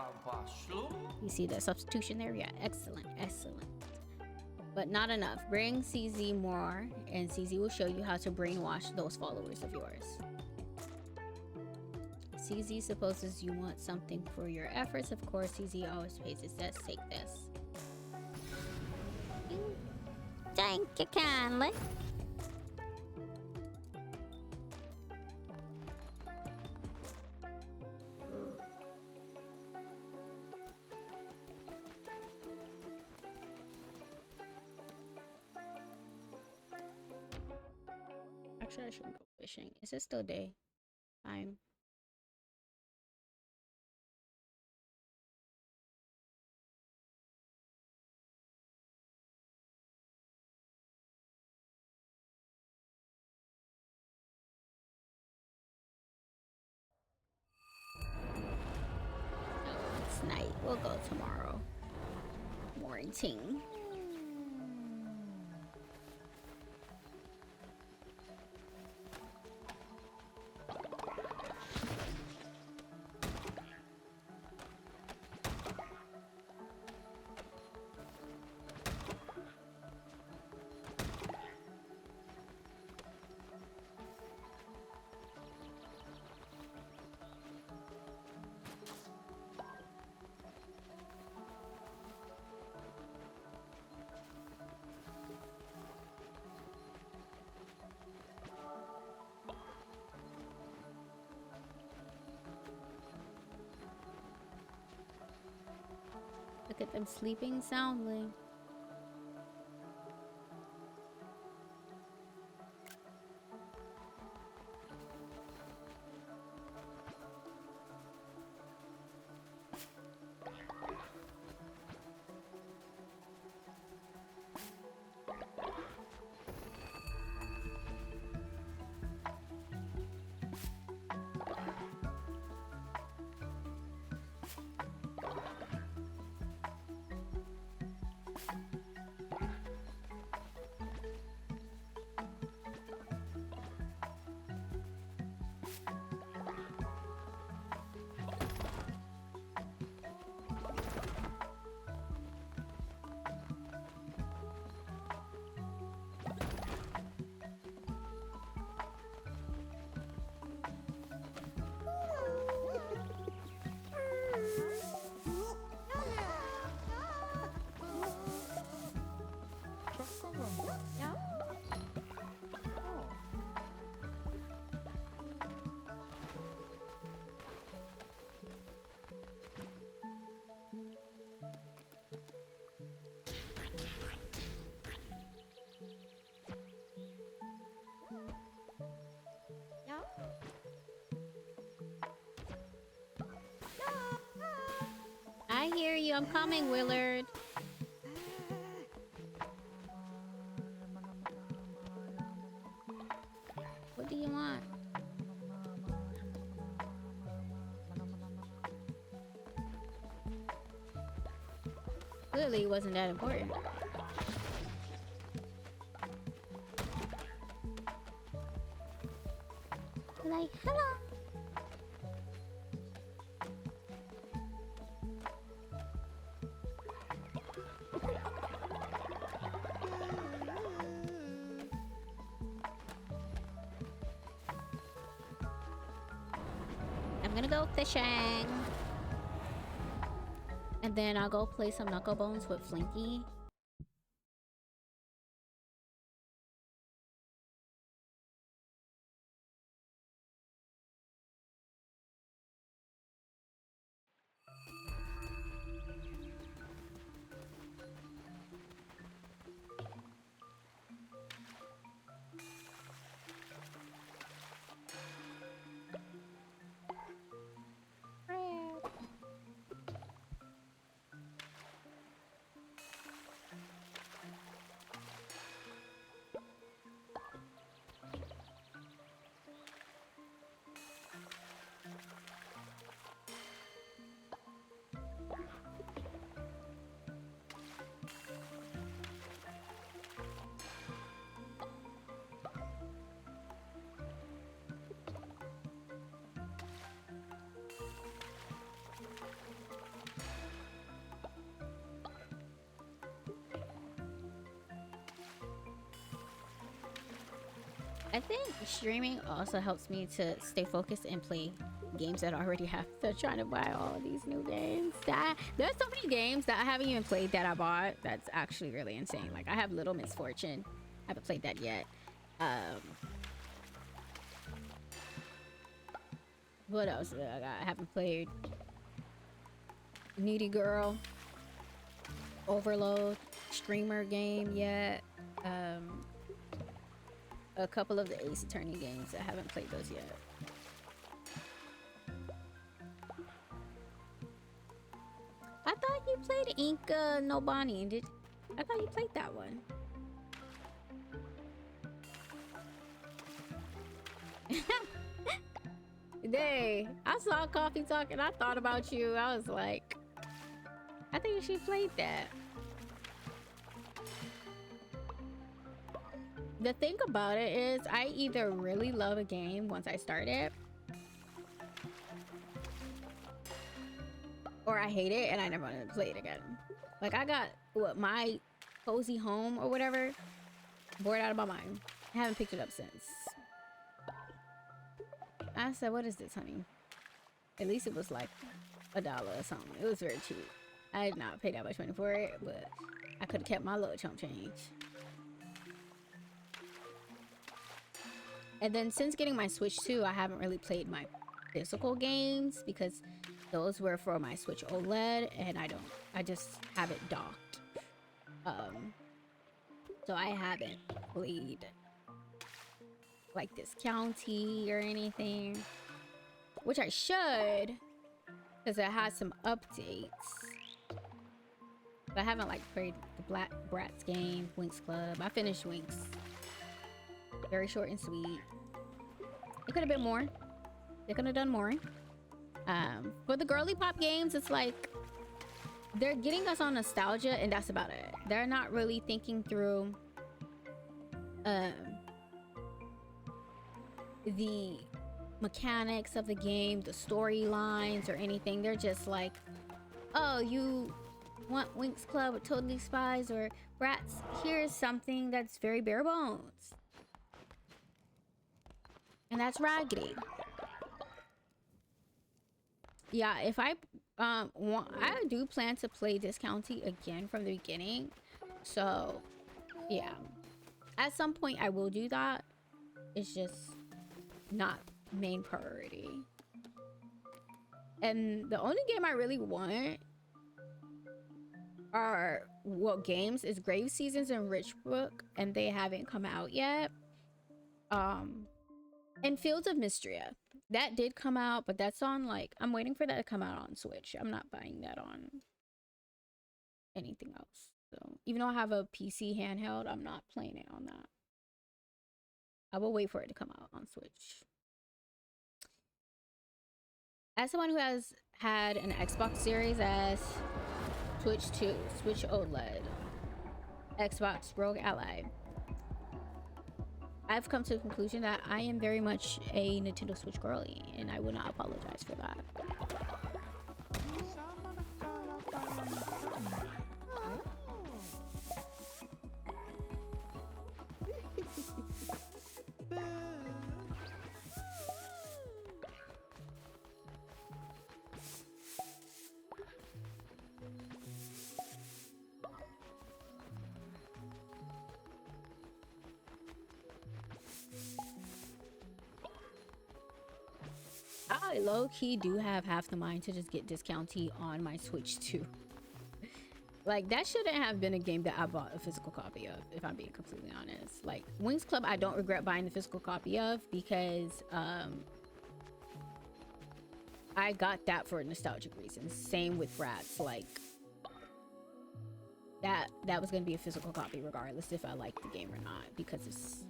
You see the substitution there? Yeah, excellent, excellent. But not enough. Bring CZ more, and CZ will show you how to brainwash those followers of yours. CZ supposes you want something for your efforts. Of course, CZ always pays his debts. Take this. Thank you kindly. Actually, I shouldn't go fishing. Is it still day? Time. Oh, it's night. We'll go tomorrow. Morning. Look at them sleeping soundly. hear you. I'm coming, Willard. What do you want? Clearly, it wasn't that important. Like, hello. I'm gonna go fishing. And then I'll go play some knuckle bones with Flinky. I think streaming also helps me to stay focused and play games that I already have. So trying to buy all of these new games. There's so many games that I haven't even played that I bought. That's actually really insane. Like I have Little Misfortune. I haven't played that yet. What else do I got? I haven't played Needy Girl, Overload, Streamer game yet. A couple of the Ace Attorney games. I haven't played those yet. I thought you played Inca Nobani. I thought you played that one. Day, I saw Coffee Talk and I thought about you. I was like, I think she played that. The thing about it is I either really love a game once I start it, or I hate it and I never want to play it again. Like I got my cozy home or whatever bored out of my mind. I haven't picked it up since. I said, what is this, honey? At least it was like $1 or something. It was very cheap. I did not pay that much money for it, but I could have kept my little chump change. And then since getting my Switch 2, I haven't really played my physical games because those were for my Switch OLED and I just have it docked. So I haven't played like this county or anything, which I should because it has some updates. But I haven't like played the Black Bratz game, Winx Club. I finished Winx. Very short and sweet. It could have been more. They could have done more. For the girly pop games, it's like they're getting us on nostalgia and that's about it. They're not really thinking through the mechanics of the game, the storylines or anything. They're just like, oh, you want Winx Club with Totally Spies or Bratz? Here's something that's very bare bones. And that's raggedy. Yeah, if I do plan to play this county again from the beginning. So, yeah. At some point I will do that. It's just not main priority. And the only game I really want are games is Grave Seasons and Richbrook, and they haven't come out yet. And Fields of Mystria. That did come out, but that's on like I'm waiting for that to come out on Switch. I'm not buying that on anything else. So even though I have a PC handheld, I'm not playing it on that. I will wait for it to come out on Switch. As someone who has had an Xbox Series S, Switch 2, Switch OLED, Xbox Rogue Ally, I've come to the conclusion that I am very much a Nintendo Switch girly, and I will not apologize for that. I low-key do have half the mind to just get Discount Tea on my Switch too. Like, that shouldn't have been a game that I bought a physical copy of, if I'm being completely honest. Like, Wings Club, I don't regret buying the physical copy of because I got that for nostalgic reasons. Same with Bratz. Like, that was going to be a physical copy regardless if I liked the game or not, because it's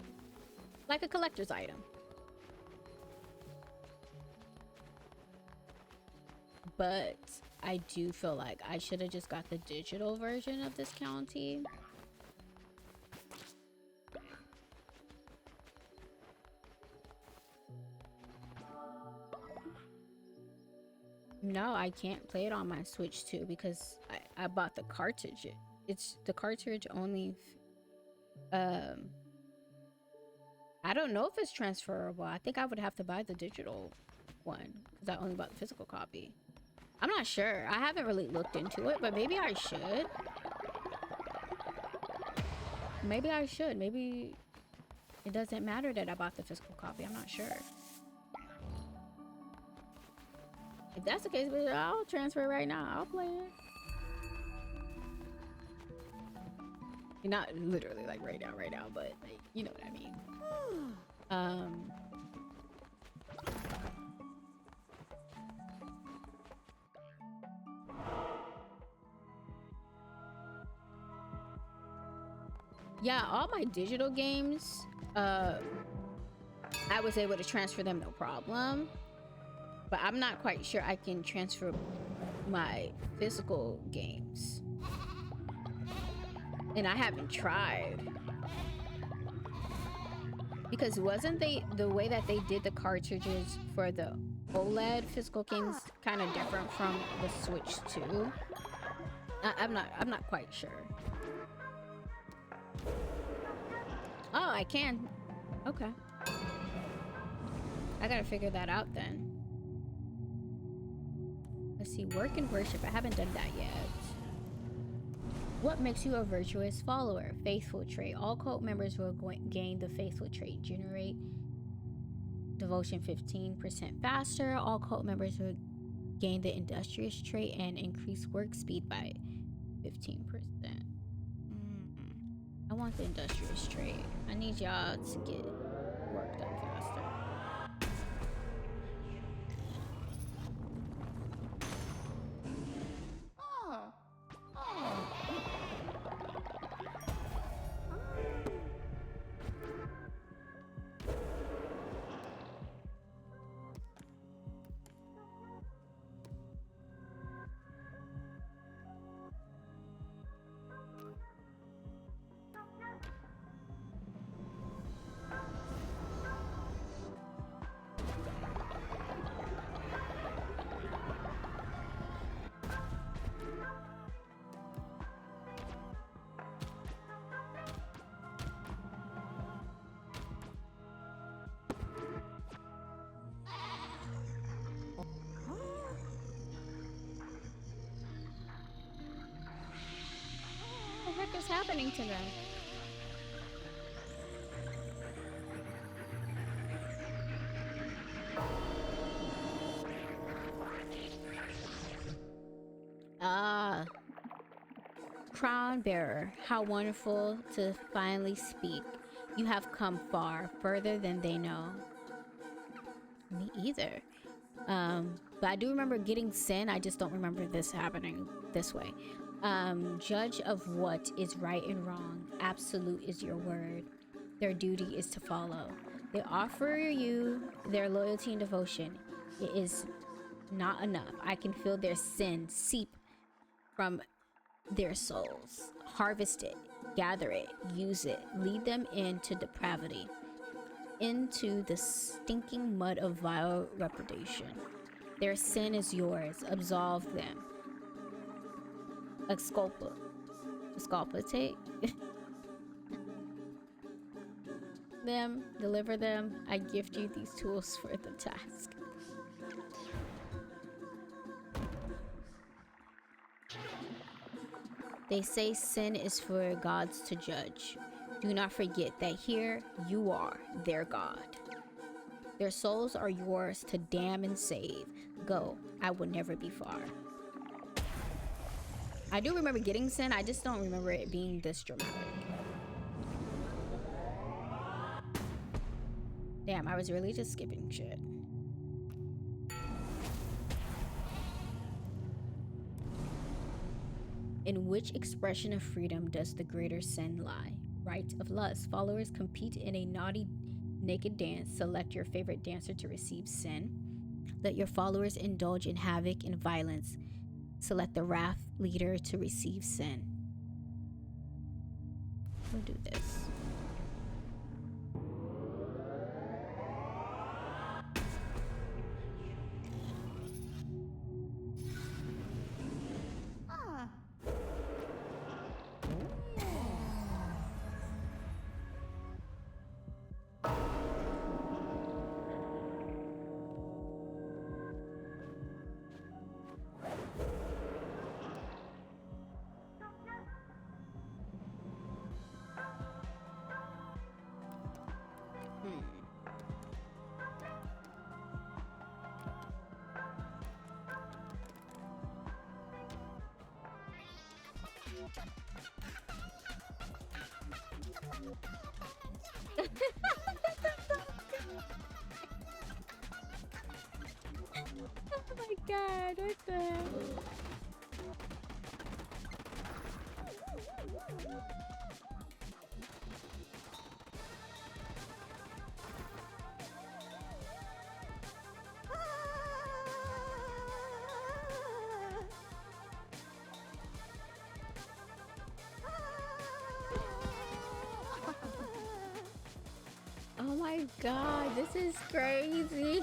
like a collector's item. But I do feel like I should have just got the digital version of this county. No, I can't play it on my Switch 2 because I bought the cartridge. It's the cartridge only. I don't know if it's transferable. I think I would have to buy the digital one because I only bought the physical copy. I'm not sure. I haven't really looked into it, but maybe I should. Maybe I should. Maybe it doesn't matter that I bought the physical copy. I'm not sure. If that's the case, I'll transfer it right now. I'll play it. Not literally like right now, but like, you know what I mean. Yeah, all my digital games, I was able to transfer them no problem. But I'm not quite sure I can transfer my physical games. And I haven't tried. Because wasn't the way that they did the cartridges for the OLED physical games kind of different from the Switch 2? I'm not quite sure. Oh, I can. Okay. I gotta figure that out then. Let's see, work and worship. I haven't done that yet. What makes you a virtuous follower? Faithful trait. All cult members will gain the faithful trait. Generate devotion 15% faster. All cult members will gain the industrious trait and increase work speed by 15%. I want the industrious trait. I need y'all to get work done faster. What the heck is happening to them? Crown bearer, how wonderful to finally speak. You have come far, further than they know. Me either. But I do remember getting sin. I just don't remember this happening this way. Judge of what is right and wrong. Absolute is your word. Their duty is to follow. They offer you their loyalty and devotion. It is not enough. I can feel their sin seep from their souls. Harvest it, gather it, use it, lead them into depravity, into the stinking mud of vile reputation. Their sin is yours. Absolve them. Exculpate them, deliver them. I gift you these tools for the task. They say sin is for gods to judge. Do not forget that here you are, their God. Their souls are yours to damn and save. Go, I will never be far. I do remember getting sin, I just don't remember it being this dramatic. Damn, I was really just skipping shit. In which expression of freedom does the greater sin lie? Rite of lust. Followers compete in a naughty naked dance. Select your favorite dancer to receive sin. Let your followers indulge in havoc and violence. Select the wrath leader to receive sin. We'll do this. Oh my god, what the hell? Oh my god, this is crazy.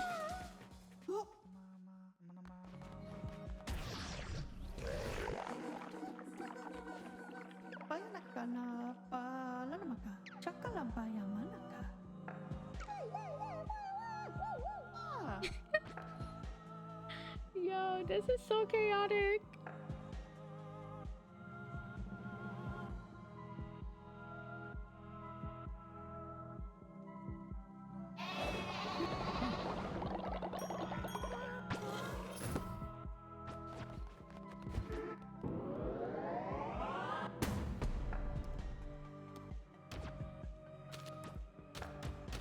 Yo, this is so chaotic.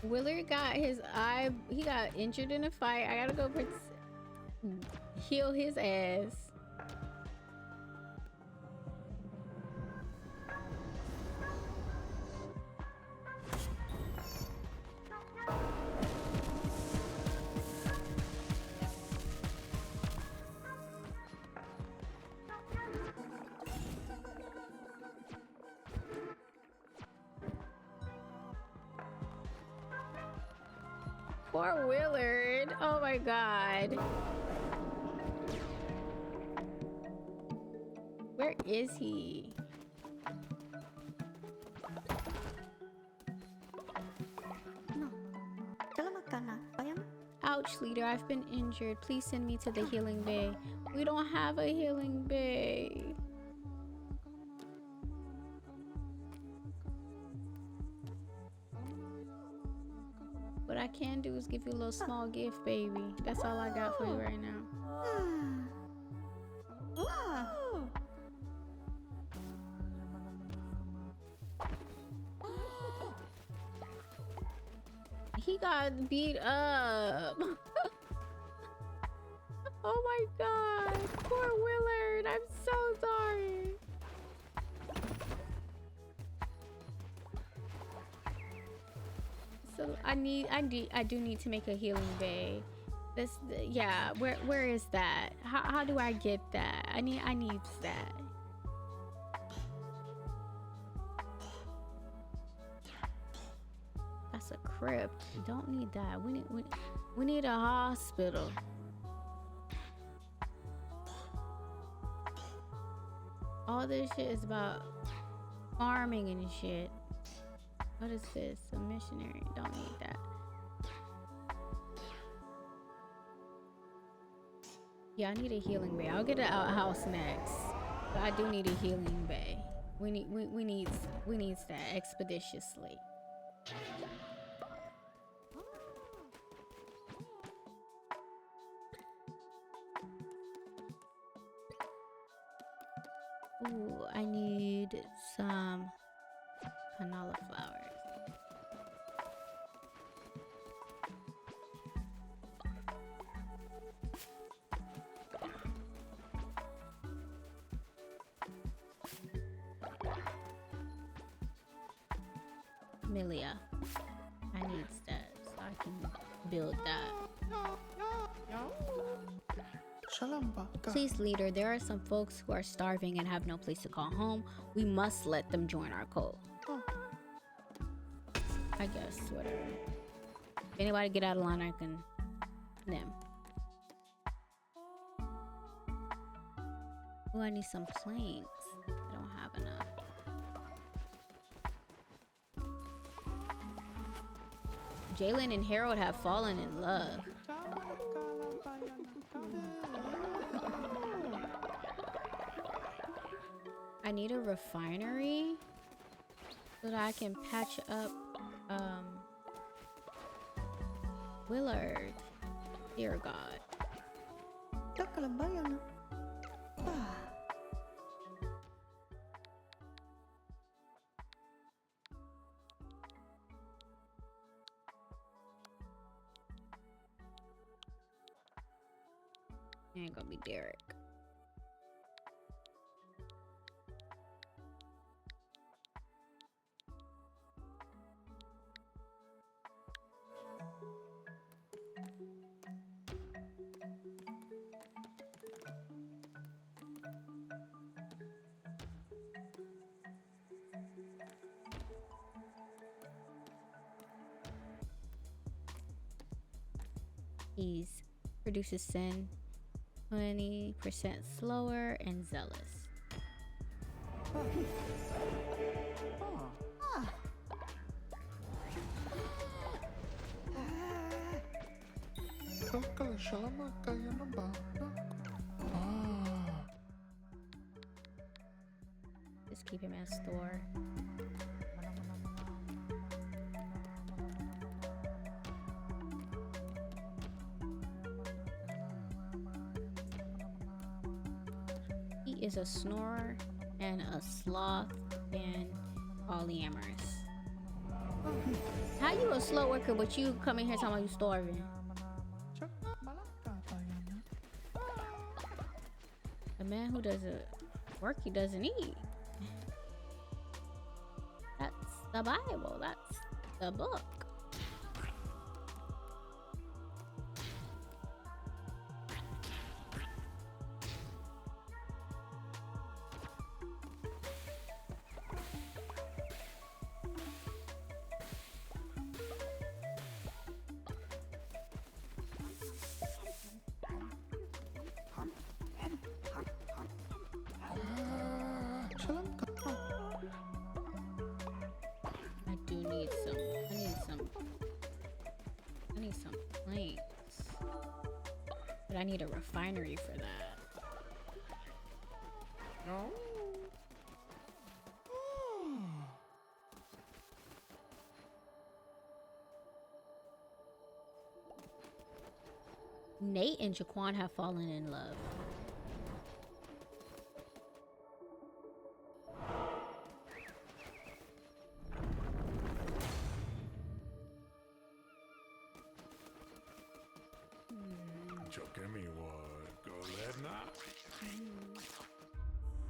Willard got his eye, he got injured in a fight. I gotta go heal his ass. Poor Willard. Oh my god. Where is he? Ouch, leader. I've been injured. Please send me to the healing bay. We don't have a healing bay. What I can do is give you a little small gift, baby. That's all I got for you right now. He got beat up. Oh my god. Poor Willard. I'm so sorry. I do need to make a healing bay. This, yeah. Where is that? How do I get that? I need that. That's a crypt. Don't need that. We need a hospital. All this shit is about farming and shit. What is this? A missionary. Don't need that. Yeah, I need a healing bay. I'll get an outhouse next. But I do need a healing bay. We need that expeditiously. Ooh, I need some canola flowers. Milia, I need that so I can build that. Please, leader, there are some folks who are starving and have no place to call home. We must let them join our cult. I guess, whatever. If anybody get out of line, I can... them. Oh, I need some planks. I don't have enough. Jalen and Harold have fallen in love. I need a refinery so that I can patch up Willard. Dear God. It ain't gonna be Derek. He produces sin 20% slower and zealous. Just keep him at store. He is a snorer and a sloth and polyamorous. How you a slow worker but you come in here talking about you starving? A man who doesn't work, he doesn't eat. That's the Bible. That's the book. I need a refinery for that. No. Nate and Jaquan have fallen in love.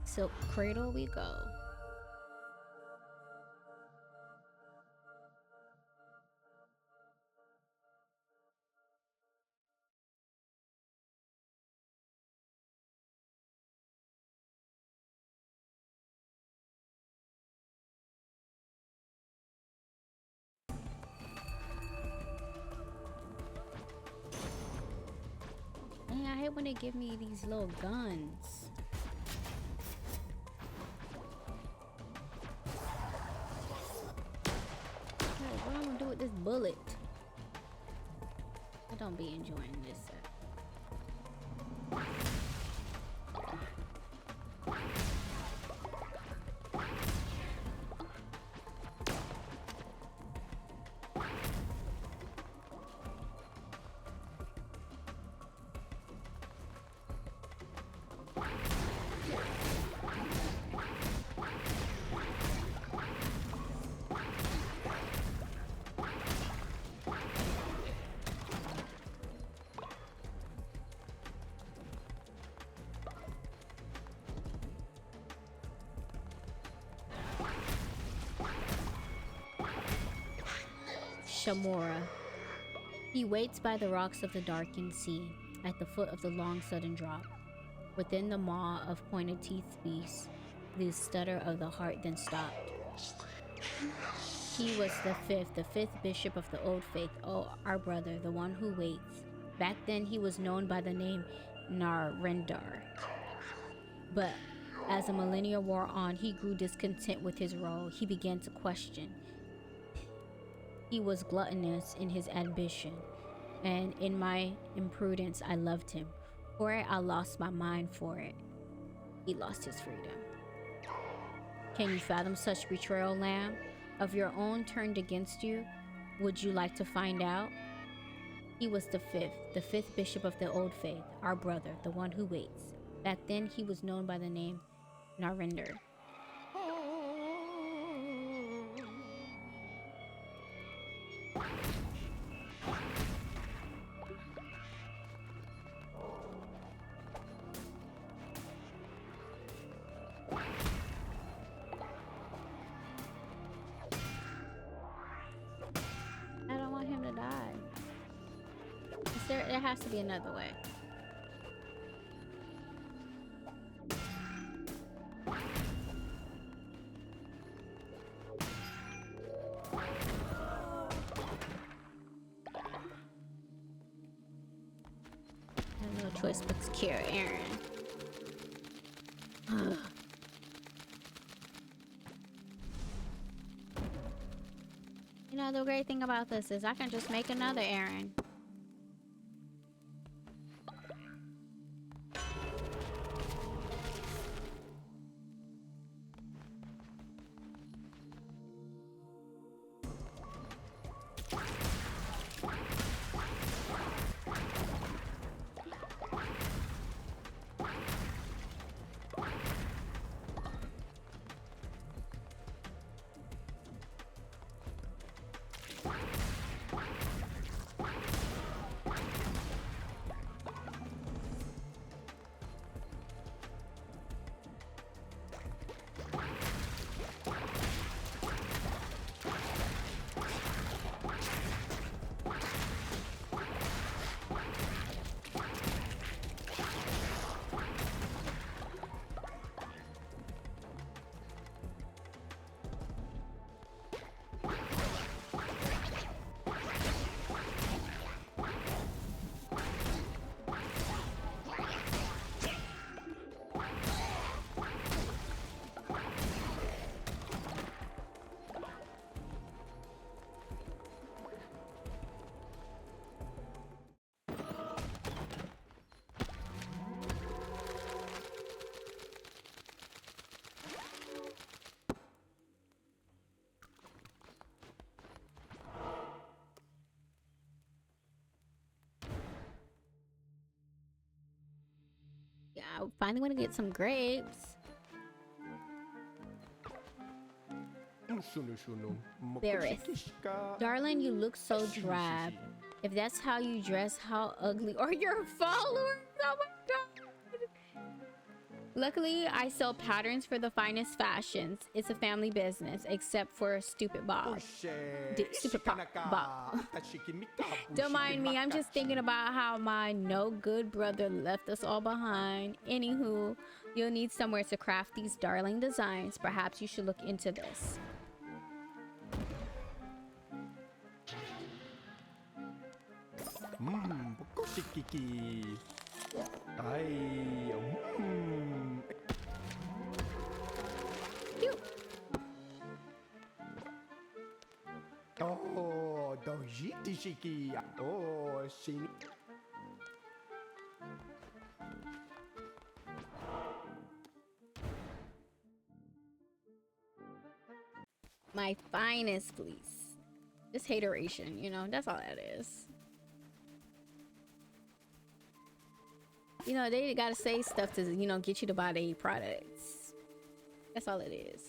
Silk Cradle we go. I hate when they give me these little guns. Hey, what am I gonna do with this bullet? I don't be enjoying this set. Shamora. He waits by the rocks of the darkened sea, at the foot of the long sudden drop. Within the maw of pointed teeth beasts, the stutter of the heart then stopped. He was the fifth bishop of the old faith, oh, our brother, the one who waits. Back then he was known by the name Narendar. But as a millennia wore on, he grew discontent with his role. He began to question. He was gluttonous in his ambition, and in my imprudence I loved him. For it I lost my mind for it. He lost his freedom. Can you fathom such betrayal, lamb? Of your own turned against you? Would you like to find out? He was the fifth bishop of the old faith, our brother, the one who waits. Back then he was known by the name Narendra. I don't want him to die. There has to be another way. No choice but to cure Aaron. You know, the great thing about this is I can just make another Aaron. Yeah, I finally want to get some grapes. Barith. Darling, you look so drab. If that's how you dress, how ugly are your followers? Oh my god. Luckily, I sell patterns for the finest fashions. It's a family business, except for stupid Bob. Stupid Bob. Don't mind me, I'm just thinking about how my no good brother left us all behind. Anywho, you'll need somewhere to craft these darling designs. Perhaps you should look into this. Oh, dojiti shiki. Oh, shini. My finest, please. Just hateration, you know, that's all that is. You know, they gotta say stuff to, you know, get you to buy their products. That's all it is.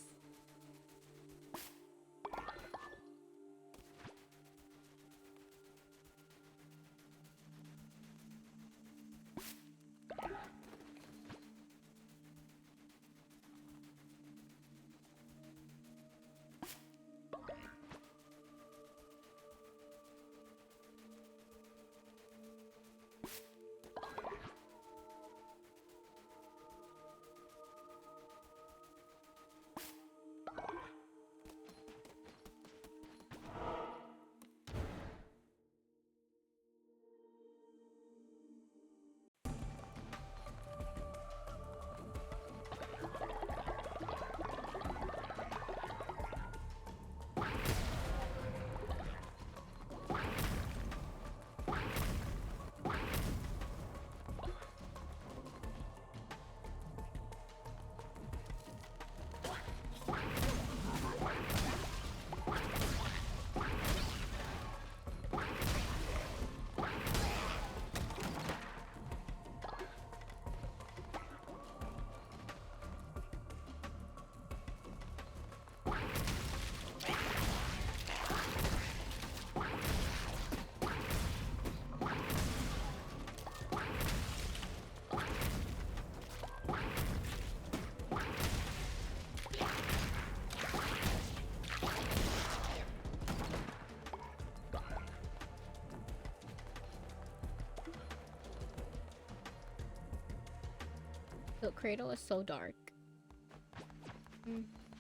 The cradle is so dark.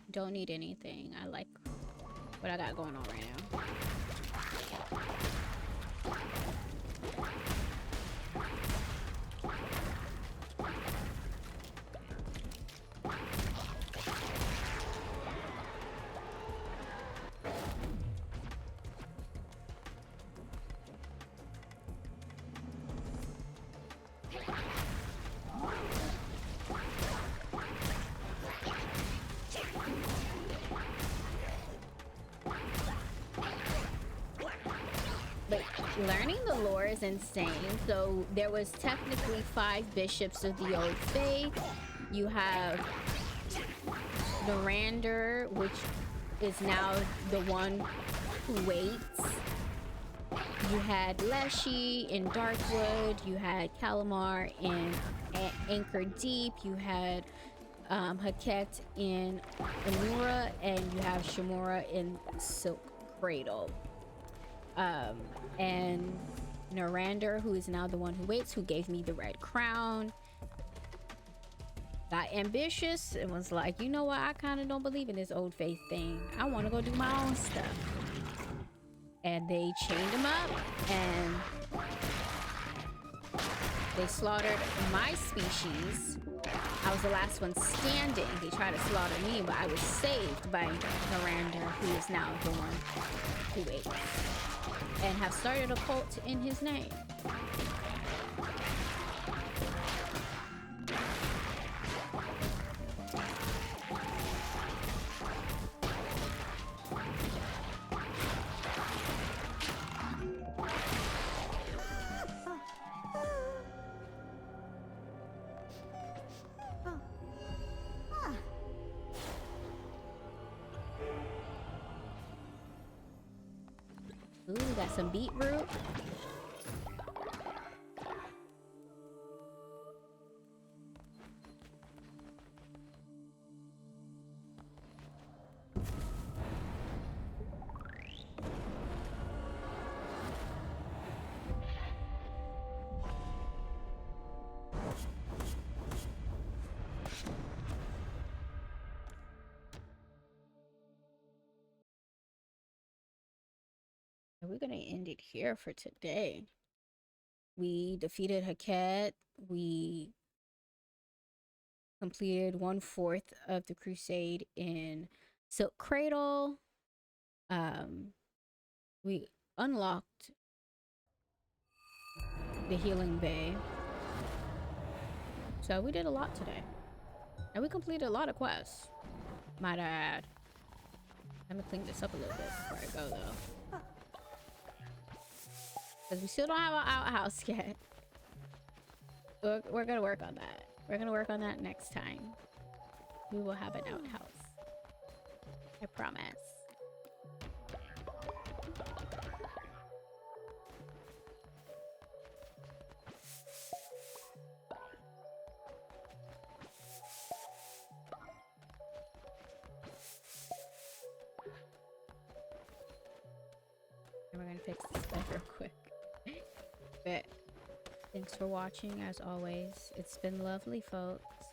Don't need anything. I like what I got going on right now. Learning the lore is insane. So there was technically 5 bishops of the old faith. You have Norander, which is now the one who waits. You had Leshy in Darkwood. You had Calamar in Anchor Deep. You had Heket in Anura, and you have Shimura in Silk Cradle. And Norander, who is now the one who waits, who gave me the red crown, got ambitious and was like, you know what, I kind of don't believe in this old faith thing. I want to go do my own stuff. And they chained him up and they slaughtered my species. I was the last one standing. They tried to slaughter me, but I was saved by Norander, who is now the one who waits, and have started a cult in his name. Ooh, got some beetroot. We're gonna end it here for today. We defeated Heket. We completed 1/4 of the crusade in Silk Cradle. We unlocked the Healing Bay. So we did a lot today. And we completed a lot of quests. Might I add. I'm gonna clean this up a little bit before I go though. Because we still don't have an outhouse yet. We're gonna work on that. We're gonna work on that next time. We will have an outhouse. I promise. And we're gonna fix this bed real quick. But thanks for watching as always. It's been lovely, folks.